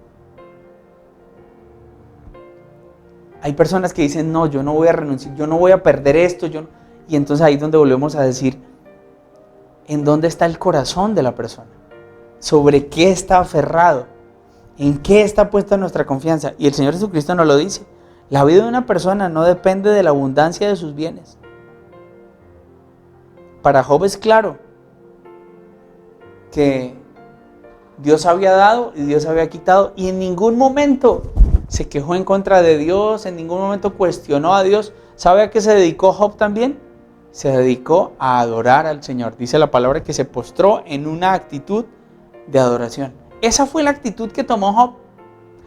Hay personas que dicen, no, yo no voy a renunciar, yo no voy a perder esto. Y entonces ahí es donde volvemos a decir, ¿en dónde está el corazón de la persona? ¿Sobre qué está aferrado? ¿En qué está puesta nuestra confianza? Y el Señor Jesucristo nos lo dice. La vida de una persona no depende de la abundancia de sus bienes. Para Job es claro que Dios había dado y Dios había quitado, y en ningún momento se quejó en contra de Dios, en ningún momento cuestionó a Dios. ¿Sabe a qué se dedicó Job también? Se dedicó a adorar al Señor. Dice la palabra que se postró en una actitud de adoración. Esa fue la actitud que tomó Job.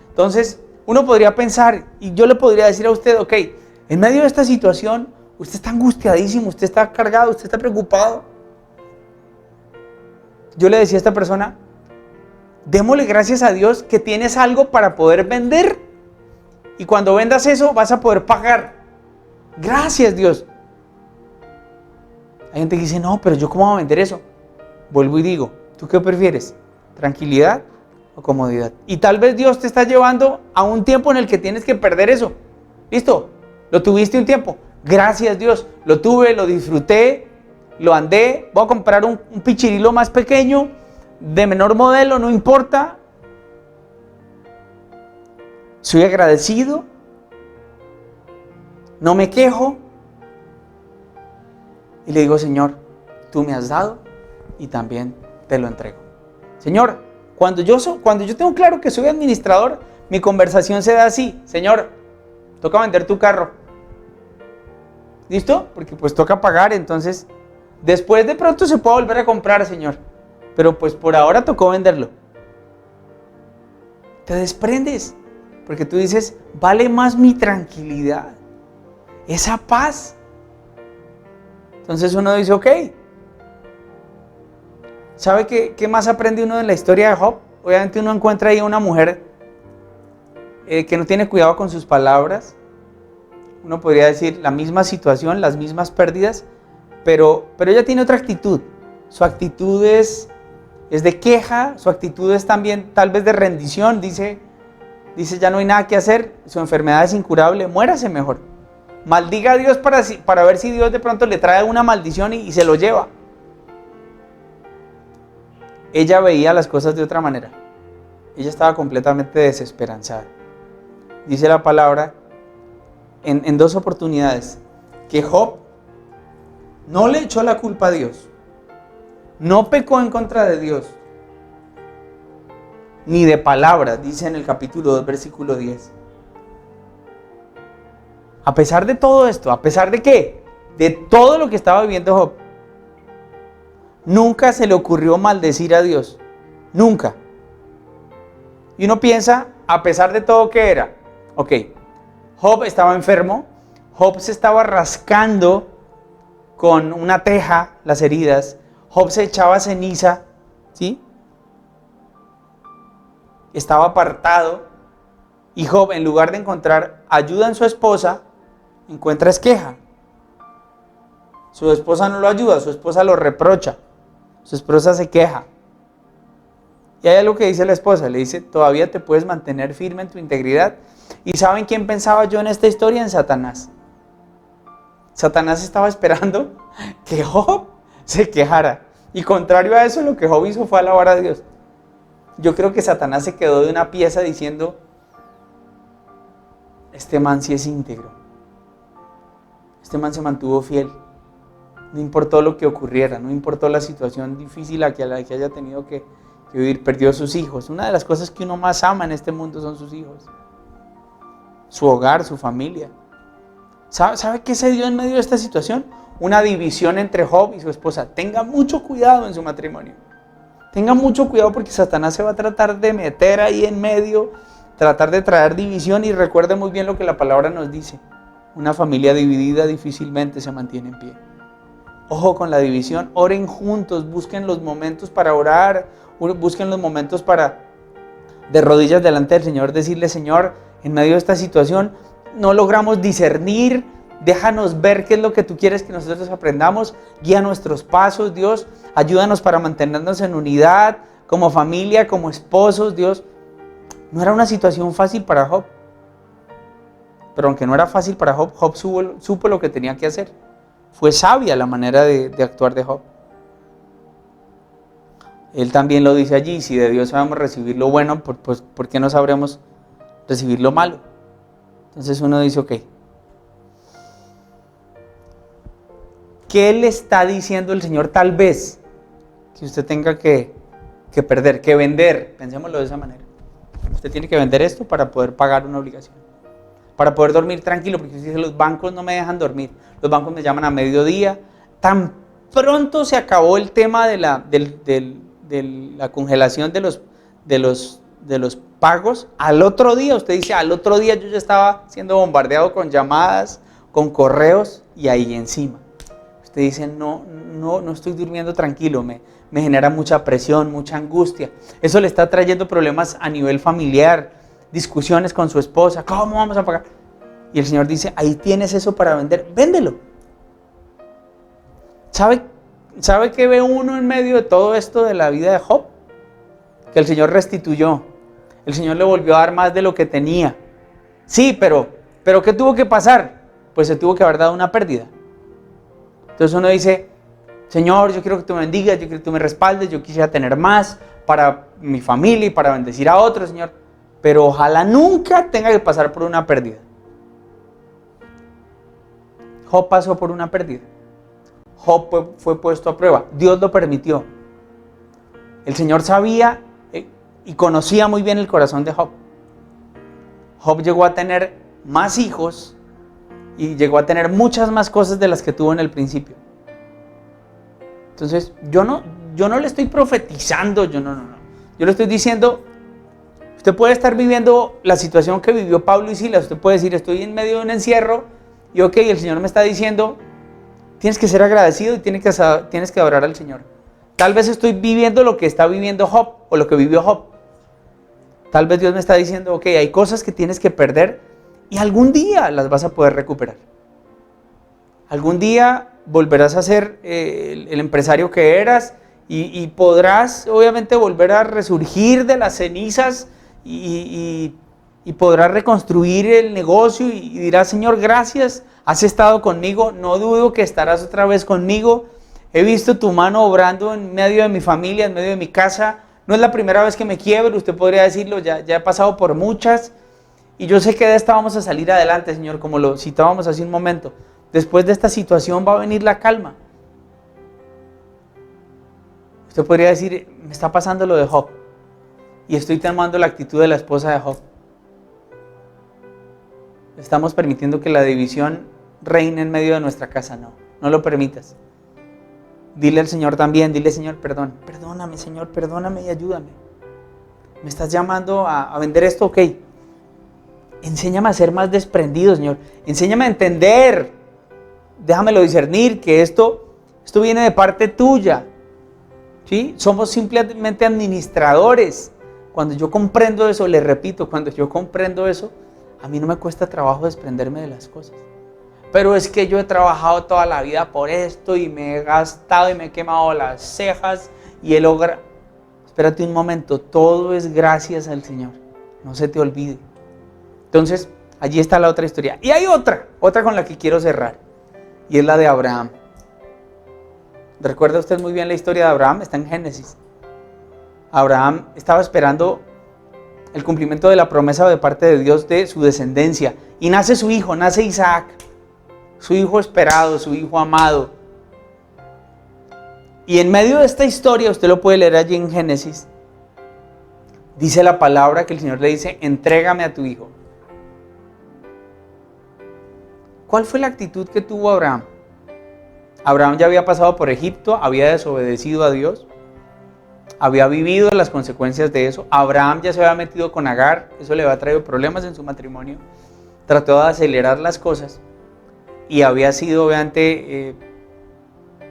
Entonces, uno podría pensar, y yo le podría decir a usted, ok, en medio de esta situación, usted está angustiadísimo, usted está cargado, usted está preocupado. Yo le decía a esta persona, démosle gracias a Dios que tienes algo para poder vender. Y cuando vendas eso, vas a poder pagar. Gracias, Dios. Hay gente que dice, no, pero yo ¿cómo voy a vender eso? Vuelvo y digo, ¿tú qué prefieres? ¿Tranquilidad o comodidad? Y tal vez Dios te está llevando a un tiempo en el que tienes que perder eso. ¿Listo? Lo tuviste un tiempo. Gracias, Dios. Lo tuve, lo disfruté, lo andé. Voy a comprar un pichirilo más pequeño, de menor modelo, no importa. Soy agradecido. No me quejo. Y le digo, Señor, tú me has dado y también te lo entrego. Señor, cuando yo tengo claro que soy administrador, mi conversación se da así. Señor, toca vender tu carro. ¿Listo? Porque pues toca pagar, entonces después de pronto se puede volver a comprar, Señor. Pero pues por ahora tocó venderlo. Te desprendes, porque tú dices, vale más mi tranquilidad, esa paz. Entonces uno dice, ok. ¿Sabe qué más aprende uno de la historia de Job? Obviamente uno encuentra ahí a una mujer que no tiene cuidado con sus palabras. Uno podría decir la misma situación, las mismas pérdidas, pero ella tiene otra actitud. Su actitud es de queja, su actitud es también tal vez de rendición. Dice ya no hay nada que hacer, su enfermedad es incurable, muérase mejor. Maldiga a Dios para ver si Dios de pronto le trae una maldición y se lo lleva. Ella veía las cosas de otra manera. Ella estaba completamente desesperanzada. Dice la palabra en dos oportunidades que Job no le echó la culpa a Dios, no pecó en contra de Dios, ni de palabra, dice en el capítulo 2, versículo 10. A pesar de todo esto, ¿a pesar de qué? De todo lo que estaba viviendo Job, nunca se le ocurrió maldecir a Dios. Nunca. Y uno piensa, a pesar de todo, ¿qué era? Ok, Job estaba enfermo. Job se estaba rascando con una teja las heridas. Job se echaba ceniza, ¿sí? Estaba apartado. Y Job, en lugar de encontrar ayuda en su esposa, encuentra queja. Su esposa no lo ayuda, su esposa lo reprocha. Su esposa se queja. Y hay algo que dice la esposa, le dice, todavía te puedes mantener firme en tu integridad. ¿Y saben quién pensaba yo en esta historia? En Satanás. Satanás estaba esperando que Job se quejara. Y contrario a eso, lo que Job hizo fue alabar a Dios. Yo creo que Satanás se quedó de una pieza diciendo, este man sí es íntegro. Este man se mantuvo fiel. No importó lo que ocurriera, no importó la situación difícil a la que haya tenido que vivir. Perdió a sus hijos. Una de las cosas que uno más ama en este mundo son sus hijos. Su hogar, su familia. ¿Sabe qué se dio en medio de esta situación? Una división entre Job y su esposa. Tenga mucho cuidado en su matrimonio. Tenga mucho cuidado porque Satanás se va a tratar de meter ahí en medio, tratar de traer división, y recuerde muy bien lo que la palabra nos dice. Una familia dividida difícilmente se mantiene en pie. Ojo con la división, oren juntos, busquen los momentos para orar, busquen los momentos para, de rodillas delante del Señor, decirle, Señor, en medio de esta situación no logramos discernir, déjanos ver qué es lo que tú quieres que nosotros aprendamos, guía nuestros pasos, Dios, ayúdanos para mantenernos en unidad, como familia, como esposos, Dios. No era una situación fácil para Job, pero aunque no era fácil para Job, Job supo lo que tenía que hacer. Fue sabia la manera de actuar de Job. Él también lo dice allí, si de Dios sabemos recibir lo bueno, ¿por qué no sabremos recibir lo malo? Entonces uno dice, ok, ¿qué le está diciendo el Señor tal vez que usted tenga que perder, que vender? Pensémoslo de esa manera. Usted tiene que vender esto para poder pagar una obligación, para poder dormir tranquilo, porque usted dice, los bancos no me dejan dormir, los bancos me llaman a mediodía. Tan pronto se acabó el tema de la congelación de los pagos, al otro día, usted dice, al otro día yo ya estaba siendo bombardeado con llamadas, con correos, y ahí encima. Usted dice, no estoy durmiendo tranquilo, me genera mucha presión, mucha angustia. Eso le está trayendo problemas a nivel familiar, discusiones con su esposa, ¿cómo vamos a pagar? Y el Señor dice, ahí tienes eso para vender, véndelo. ¿Sabe qué ve uno en medio de todo esto de la vida de Job? Que el Señor restituyó, el Señor le volvió a dar más de lo que tenía. Sí, pero ¿qué tuvo que pasar? Pues se tuvo que haber dado una pérdida. Entonces uno dice, Señor, yo quiero que tú me bendigas, yo quiero que tú me respaldes, yo quisiera tener más para mi familia y para bendecir a otros, Señor. Pero ojalá nunca tenga que pasar por una pérdida. Job pasó por una pérdida. Job fue puesto a prueba. Dios lo permitió. El Señor sabía y conocía muy bien el corazón de Job. Job llegó a tener más hijos y llegó a tener muchas más cosas de las que tuvo en el principio. Entonces, yo no le estoy profetizando, yo le estoy diciendo, usted puede estar viviendo la situación que vivió Pablo y Silas, usted puede decir, estoy en medio de un encierro, y ok, el Señor me está diciendo, tienes que ser agradecido y tienes que adorar al Señor. Tal vez estoy viviendo lo que está viviendo Job, o lo que vivió Job. Tal vez Dios me está diciendo, ok, hay cosas que tienes que perder, y algún día las vas a poder recuperar. Algún día volverás a ser el empresario que eras y podrás obviamente volver a resurgir de las cenizas y podrás reconstruir el negocio y dirás, Señor, gracias, has estado conmigo, no dudo que estarás otra vez conmigo. He visto tu mano obrando en medio de mi familia, en medio de mi casa. No es la primera vez que me quiebro, usted podría decirlo, ya he pasado por muchas. Y yo sé que de esta vamos a salir adelante, Señor, como lo citábamos hace un momento. Después de esta situación va a venir la calma. Usted podría decir, me está pasando lo de Job. Y estoy tomando la actitud de la esposa de Job. Estamos permitiendo que la división reine en medio de nuestra casa. No lo permitas. Dile al Señor también, dile, Señor, perdóname, Señor, perdóname y ayúdame. Me estás llamando a vender esto, ok. Enséñame a ser más desprendido, Señor. Enséñame a entender. Déjamelo discernir que esto viene de parte tuya. ¿Sí? Somos simplemente administradores. Cuando yo comprendo eso, le repito, cuando yo comprendo eso, a mí no me cuesta trabajo desprenderme de las cosas. Pero es que yo he trabajado toda la vida por esto y me he gastado y me he quemado las cejas y he logrado... espérate un momento, todo es gracias al Señor, no se te olvide. Entonces, allí está la otra historia. Y hay otra con la que quiero cerrar, y es la de Abraham. ¿Recuerda usted muy bien la historia de Abraham? Está en Génesis. Abraham estaba esperando el cumplimiento de la promesa de parte de Dios de su descendencia. Y nace su hijo, nace Isaac, su hijo esperado, su hijo amado. Y en medio de esta historia, usted lo puede leer allí en Génesis, dice la palabra que el Señor le dice, entrégame a tu hijo. ¿Cuál fue la actitud que tuvo Abraham? Abraham ya había pasado por Egipto, había desobedecido a Dios, había vivido las consecuencias de eso. Abraham ya se había metido con Agar, eso le había traído problemas en su matrimonio. Trató de acelerar las cosas y había sido obviamente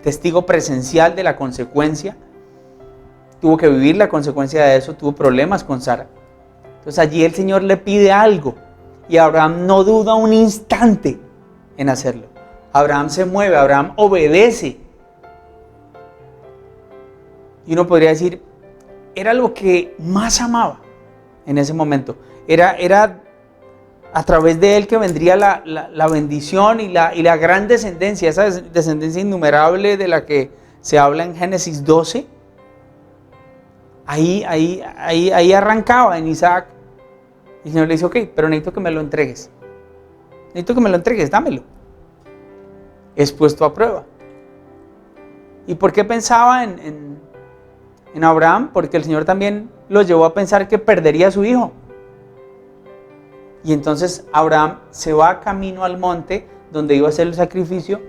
testigo presencial de la consecuencia. Tuvo que vivir la consecuencia de eso, tuvo problemas con Sara. Entonces allí el Señor le pide algo y Abraham no duda un instante en hacerlo. Abraham se mueve, Abraham obedece. Y uno podría decir, era lo que más amaba en ese momento. Era a través de él que vendría la bendición y la gran descendencia, esa descendencia innumerable de la que se habla en Génesis 12. Ahí arrancaba en Isaac. Y el Señor le dice, ok, pero necesito que me lo entregues. Necesito que me lo entregues, dámelo. Es puesto a prueba. ¿Y por qué pensaba en Abraham? Porque el Señor también lo llevó a pensar que perdería a su hijo. Y entonces Abraham se va camino al monte donde iba a hacer el sacrificio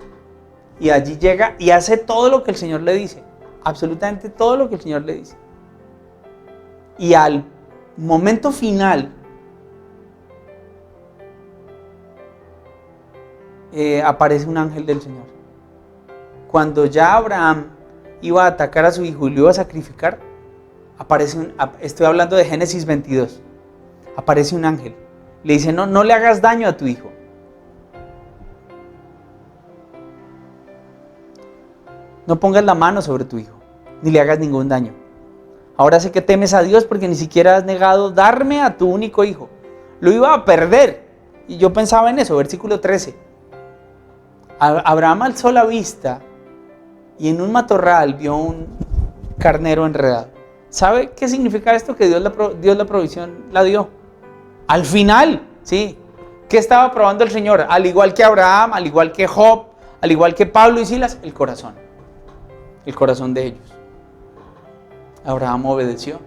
y allí llega y hace todo lo que el Señor le dice. Absolutamente todo lo que el Señor le dice. Y al momento final aparece un ángel del Señor. Cuando ya Abraham iba a atacar a su hijo y lo iba a sacrificar, estoy hablando de Génesis 22, aparece un ángel. Le dice, no le hagas daño a tu hijo. No pongas la mano sobre tu hijo, ni le hagas ningún daño. Ahora sé que temes a Dios porque ni siquiera has negado darme a tu único hijo. Lo iba a perder. Y yo pensaba en eso, versículo 13. Abraham alzó la vista y en un matorral vio un carnero enredado. ¿Sabe qué significa esto? Que Dios la provisión la dio. Al final, ¿sí? ¿Qué estaba probando el Señor? Al igual que Abraham, al igual que Job, al igual que Pablo y Silas, el corazón. El corazón de ellos. Abraham obedeció.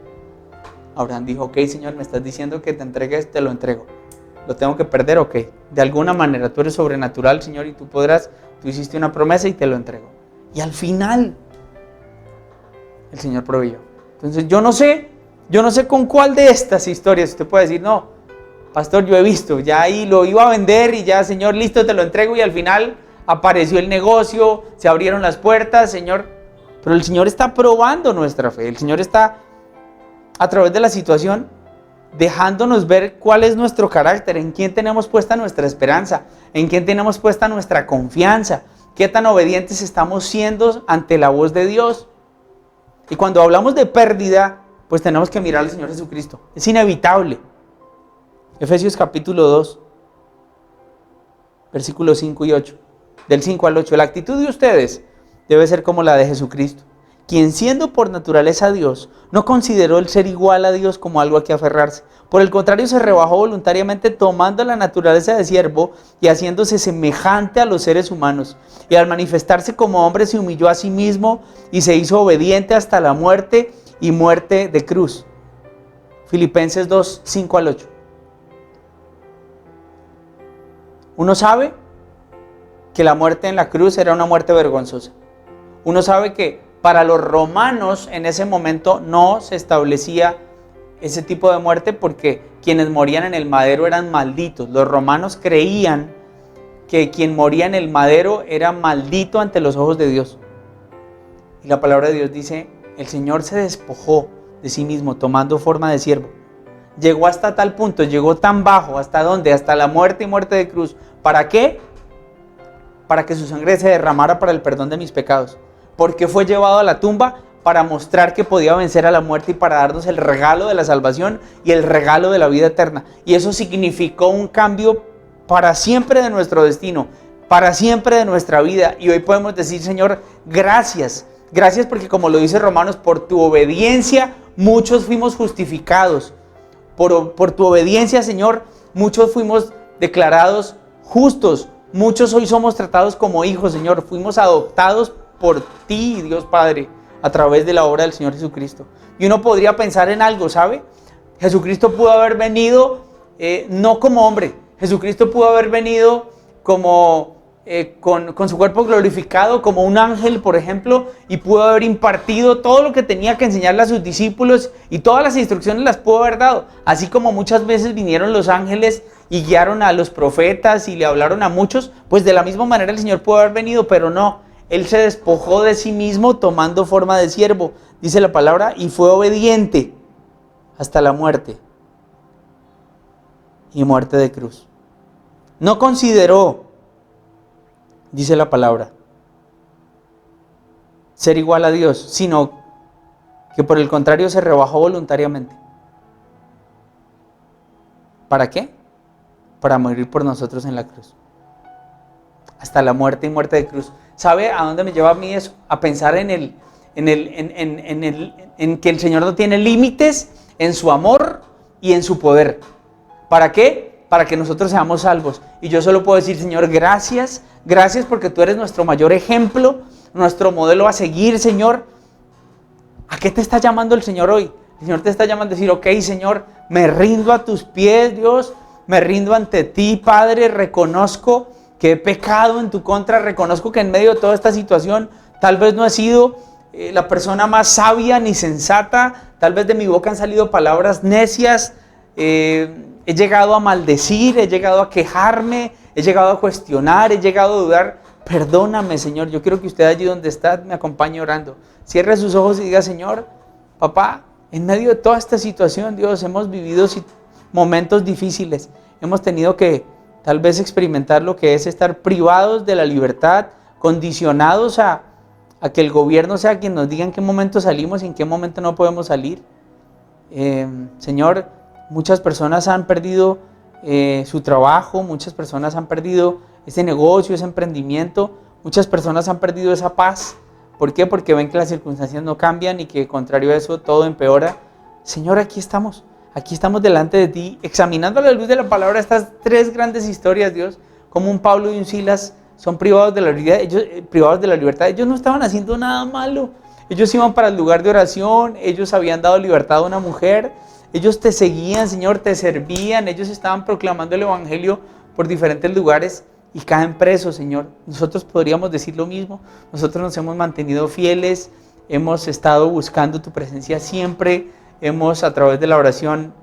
Abraham dijo, ok, Señor, me estás diciendo que te entregues, te lo entrego. ¿Lo tengo que perder? Ok. De alguna manera, tú eres sobrenatural, Señor, y tú hiciste una promesa y te lo entrego. Y al final, el Señor proveyó. Entonces, yo no sé con cuál de estas historias usted puede decir, no, pastor, yo he visto, ya ahí lo iba a vender y ya, Señor, listo, te lo entrego y al final apareció el negocio, se abrieron las puertas, Señor. Pero el Señor está probando nuestra fe, el Señor está a través de la situación dejándonos ver cuál es nuestro carácter, en quién tenemos puesta nuestra esperanza, en quién tenemos puesta nuestra confianza, qué tan obedientes estamos siendo ante la voz de Dios. Y cuando hablamos de pérdida, pues tenemos que mirar al Señor Jesucristo. Es inevitable. Efesios capítulo 2, versículos 5 y 8. Del 5 al 8. La actitud de ustedes debe ser como la de Jesucristo, quien siendo por naturaleza Dios, no consideró el ser igual a Dios como algo a que aferrarse. Por el contrario, se rebajó voluntariamente tomando la naturaleza de siervo y haciéndose semejante a los seres humanos. Y al manifestarse como hombre se humilló a sí mismo y se hizo obediente hasta la muerte y muerte de cruz. Filipenses 2, 5 al 8. Uno sabe que la muerte en la cruz era una muerte vergonzosa. Uno sabe que para los romanos en ese momento no se establecía ese tipo de muerte porque quienes morían en el madero eran malditos. Los romanos creían que quien moría en el madero era maldito ante los ojos de Dios. Y la palabra de Dios dice, el Señor se despojó de sí mismo tomando forma de siervo. Llegó hasta tal punto, llegó tan bajo, ¿hasta dónde? Hasta la muerte y muerte de cruz. ¿Para qué? Para que su sangre se derramara para el perdón de mis pecados. ¿Por qué fue llevado a la tumba? para mostrar que podía vencer a la muerte y para darnos el regalo de la salvación y el regalo de la vida eterna. Y eso significó un cambio para siempre de nuestro destino, para siempre de nuestra vida. Y hoy podemos decir, Señor, gracias. Gracias porque, como lo dice Romanos, por tu obediencia muchos fuimos justificados. Por tu obediencia, Señor, muchos fuimos declarados justos. Muchos hoy somos tratados como hijos, Señor. Fuimos adoptados por ti, Dios Padre, a través de la obra del Señor Jesucristo. Y uno podría pensar en algo, ¿sabe? Jesucristo pudo haber venido no como hombre. Jesucristo pudo haber venido como con su cuerpo glorificado, como un ángel, por ejemplo, y pudo haber impartido todo lo que tenía que enseñarle a sus discípulos y todas las instrucciones las pudo haber dado. Así como muchas veces vinieron los ángeles y guiaron a los profetas y le hablaron a muchos, pues de la misma manera el Señor pudo haber venido, pero no. Él se despojó de sí mismo tomando forma de siervo, dice la palabra, y fue obediente hasta la muerte y muerte de cruz. No consideró, dice la palabra, ser igual a Dios, sino que por el contrario se rebajó voluntariamente. ¿Para qué? Para morir por nosotros en la cruz. Hasta la muerte y muerte de cruz. ¿Sabe a dónde me lleva a mí eso? A pensar en que el Señor no tiene límites en su amor y en su poder. ¿Para qué? Para que nosotros seamos salvos. Y yo solo puedo decir, Señor, gracias. Gracias porque tú eres nuestro mayor ejemplo, nuestro modelo a seguir, Señor. ¿A qué te está llamando el Señor hoy? El Señor te está llamando a decir, ok, Señor, me rindo a tus pies, Dios. Me rindo ante ti, Padre. Reconozco que he pecado en tu contra. Reconozco que en medio de toda esta situación tal vez no he sido la persona más sabia ni sensata. Tal vez de mi boca han salido palabras necias. He llegado a maldecir, he llegado a quejarme, he llegado a cuestionar, he llegado a dudar. Perdóname, Señor. Yo quiero que usted allí donde está me acompañe orando. Cierre sus ojos y diga, Señor, papá, en medio de toda esta situación, Dios, hemos vivido momentos difíciles. Hemos tenido que tal vez experimentar lo que es estar privados de la libertad, condicionados a que el gobierno sea quien nos diga en qué momento salimos y en qué momento no podemos salir. Señor, muchas personas han perdido su trabajo, muchas personas han perdido ese negocio, ese emprendimiento, muchas personas han perdido esa paz. ¿Por qué? Porque ven que las circunstancias no cambian y que contrario a eso todo empeora. Señor, aquí estamos delante de ti, examinando a la luz de la palabra estas tres grandes historias, Dios, como un Pablo y un Silas son privados de la libertad. Ellos no estaban haciendo nada malo. Ellos iban para el lugar de oración, ellos habían dado libertad a una mujer, ellos te seguían, Señor, te servían, ellos estaban proclamando el evangelio por diferentes lugares y caen presos, Señor. Nosotros podríamos decir lo mismo. Nosotros nos hemos mantenido fieles, hemos estado buscando tu presencia siempre, hemos a través de la oración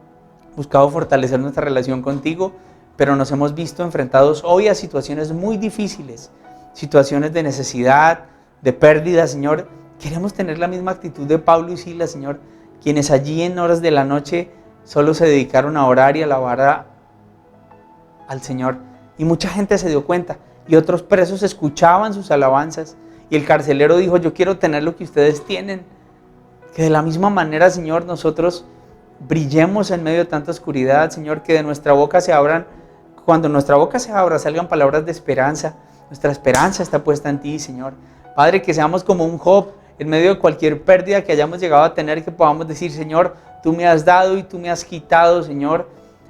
buscado fortalecer nuestra relación contigo, pero nos hemos visto enfrentados hoy a situaciones muy difíciles, situaciones de necesidad, de pérdida, Señor. Queremos tener la misma actitud de Pablo y Silas, Señor, quienes allí en horas de la noche solo se dedicaron a orar y a alabar al Señor. Y mucha gente se dio cuenta y otros presos escuchaban sus alabanzas y el carcelero dijo, yo quiero tener lo que ustedes tienen. Que de la misma manera, Señor, nosotros brillemos en medio de tanta oscuridad, Señor, que de nuestra boca se abran, cuando nuestra boca se abra, salgan palabras de esperanza. Nuestra esperanza está puesta en ti, Señor. Padre, que seamos como un Job, en medio de cualquier pérdida que hayamos llegado a tener, que podamos decir, Señor, tú me has dado y tú me has quitado, Señor.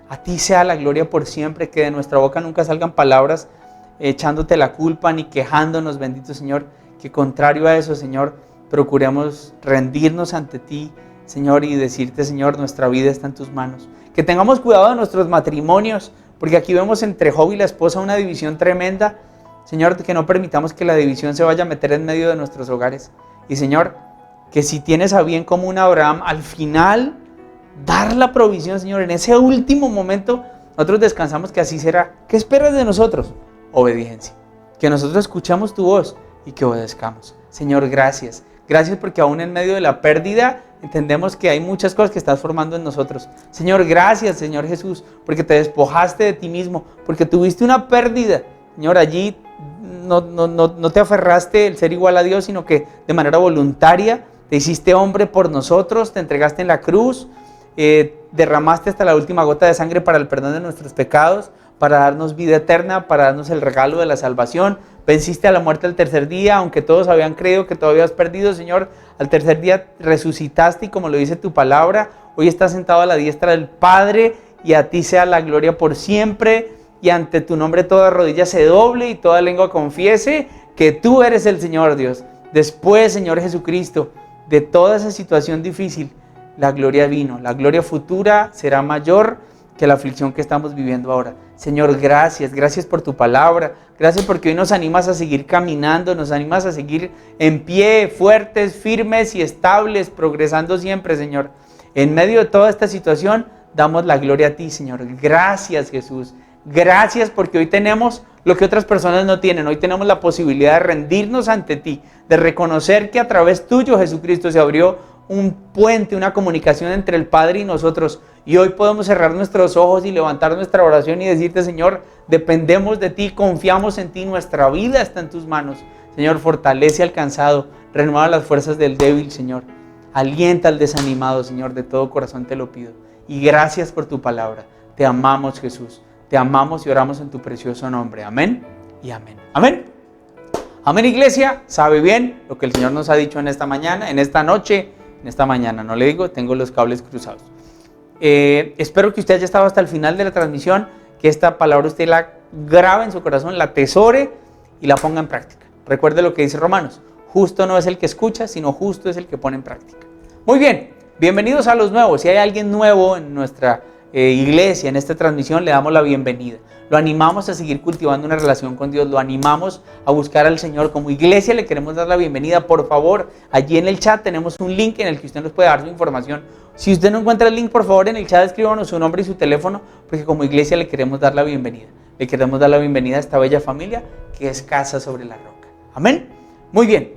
A ti sea la gloria por siempre, que de nuestra boca nunca salgan palabras echándote la culpa ni quejándonos, bendito Señor. Que contrario a eso, Señor, procuremos rendirnos ante ti, Señor, y decirte, Señor, nuestra vida está en tus manos. Que tengamos cuidado de nuestros matrimonios, porque aquí vemos entre Job y la esposa una división tremenda. Señor, que no permitamos que la división se vaya a meter en medio de nuestros hogares. Y Señor, que si tienes a bien como un Abraham, al final dar la provisión, Señor, en ese último momento, nosotros descansamos que así será. ¿Qué esperas de nosotros? Obediencia. Que nosotros escuchamos tu voz y que obedezcamos. Señor, gracias. Gracias porque aún en medio de la pérdida entendemos que hay muchas cosas que estás formando en nosotros. Señor, gracias, Señor Jesús, porque te despojaste de ti mismo, porque tuviste una pérdida. Señor, allí no te aferraste el ser igual a Dios, sino que de manera voluntaria te hiciste hombre por nosotros, te entregaste en la cruz, derramaste hasta la última gota de sangre para el perdón de nuestros pecados, para darnos vida eterna, para darnos el regalo de la salvación. Venciste a la muerte al tercer día, aunque todos habían creído que tú habías perdido, Señor, al tercer día resucitaste y como lo dice tu palabra, hoy estás sentado a la diestra del Padre y a ti sea la gloria por siempre y ante tu nombre toda rodilla se doble y toda lengua confiese que tú eres el Señor Dios. Después, Señor Jesucristo, de toda esa situación difícil, la gloria vino, la gloria futura será mayor que la aflicción que estamos viviendo ahora. Señor, gracias por tu palabra, gracias porque hoy nos animas a seguir caminando, nos animas a seguir en pie, fuertes, firmes y estables, progresando siempre, Señor. En medio de toda esta situación, damos la gloria a ti, Señor. Gracias, Jesús. Gracias porque hoy tenemos lo que otras personas no tienen. Hoy tenemos la posibilidad de rendirnos ante ti, de reconocer que a través tuyo, Jesucristo, se abrió un puente, una comunicación entre el Padre y nosotros. Y hoy podemos cerrar nuestros ojos y levantar nuestra oración y decirte, Señor, dependemos de ti, confiamos en ti, nuestra vida está en tus manos. Señor, fortalece al cansado, renueva las fuerzas del débil, Señor. Alienta al desanimado, Señor, de todo corazón te lo pido. Y gracias por tu palabra. Te amamos, Jesús. Te amamos y oramos en tu precioso nombre. Amén y amén. Amén. Amén, iglesia. Sabe bien lo que el Señor nos ha dicho en esta mañana, en esta noche, en esta mañana. No le digo, tengo los cables cruzados. Espero que usted haya estado hasta el final de la transmisión, que esta palabra usted la grabe en su corazón, la atesore y la ponga en práctica. Recuerde lo que dice Romanos. Justo no es el que escucha, sino justo es el que pone en práctica. Muy bien, bienvenidos a los nuevos. Si hay alguien nuevo en nuestra iglesia, en esta transmisión, le damos la bienvenida. Lo animamos a seguir cultivando una relación con Dios, lo animamos a buscar al Señor. Como iglesia le queremos dar la bienvenida. Por favor, allí en el chat tenemos un link en el que usted nos puede dar su información. Si usted no encuentra el link, por favor, en el chat escríbanos su nombre y su teléfono, porque como iglesia le queremos dar la bienvenida. Le queremos dar la bienvenida a esta bella familia que es Casa sobre la Roca. Amén. Muy bien.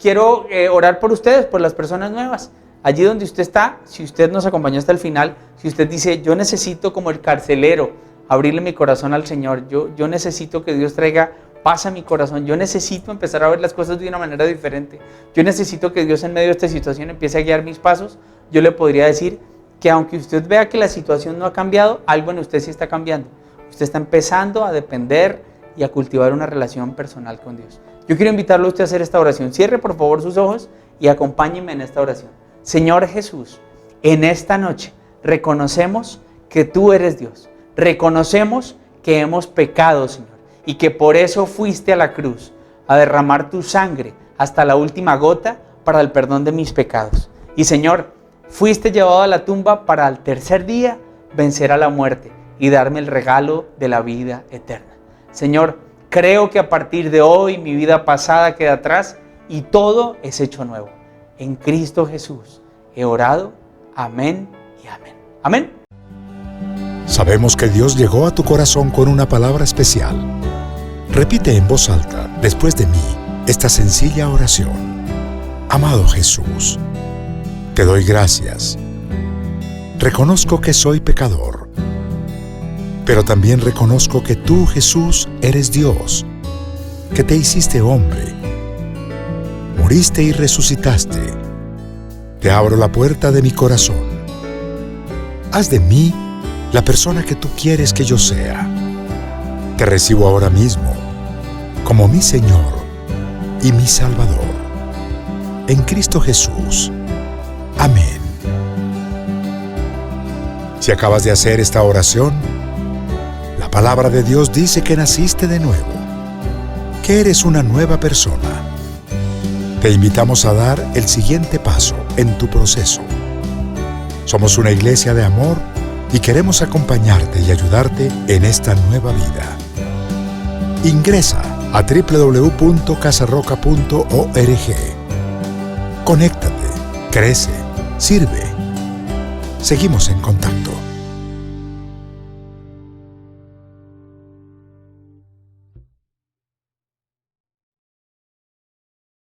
Quiero orar por ustedes, por las personas nuevas. Allí donde usted está, si usted nos acompañó hasta el final, si usted dice, yo necesito como el carcelero abrirle mi corazón al Señor, yo necesito que Dios traiga paz a mi corazón, yo necesito empezar a ver las cosas de una manera diferente, yo necesito que Dios en medio de esta situación empiece a guiar mis pasos, yo le podría decir que aunque usted vea que la situación no ha cambiado, algo en usted sí está cambiando. Usted está empezando a depender y a cultivar una relación personal con Dios. Yo quiero invitarlo a usted a hacer esta oración. Cierre por favor sus ojos y acompáñenme en esta oración. Señor Jesús, en esta noche reconocemos que tú eres Dios. Reconocemos que hemos pecado, Señor, y que por eso fuiste a la cruz a derramar tu sangre hasta la última gota para el perdón de mis pecados. Y Señor, fuiste llevado a la tumba para al tercer día vencer a la muerte y darme el regalo de la vida eterna. Señor, creo que a partir de hoy mi vida pasada queda atrás y todo es hecho nuevo. En Cristo Jesús he orado. Amén y amén. Amén. Sabemos que Dios llegó a tu corazón con una palabra especial. Repite en voz alta, después de mí, esta sencilla oración. Amado Jesús, te doy gracias. Reconozco que soy pecador, pero también reconozco que tú, Jesús, eres Dios, que te hiciste hombre, moriste y resucitaste. Te abro la puerta de mi corazón. Haz de mí la persona que tú quieres que yo sea. Te recibo ahora mismo como mi Señor y mi Salvador. En Cristo Jesús. Amén. Si acabas de hacer esta oración, la palabra de Dios dice que naciste de nuevo, que eres una nueva persona. Te invitamos a dar el siguiente paso en tu proceso. Somos una iglesia de amor y queremos acompañarte y ayudarte en esta nueva vida. Ingresa a www.casarroca.org. Conéctate, crece, sirve. Seguimos en contacto.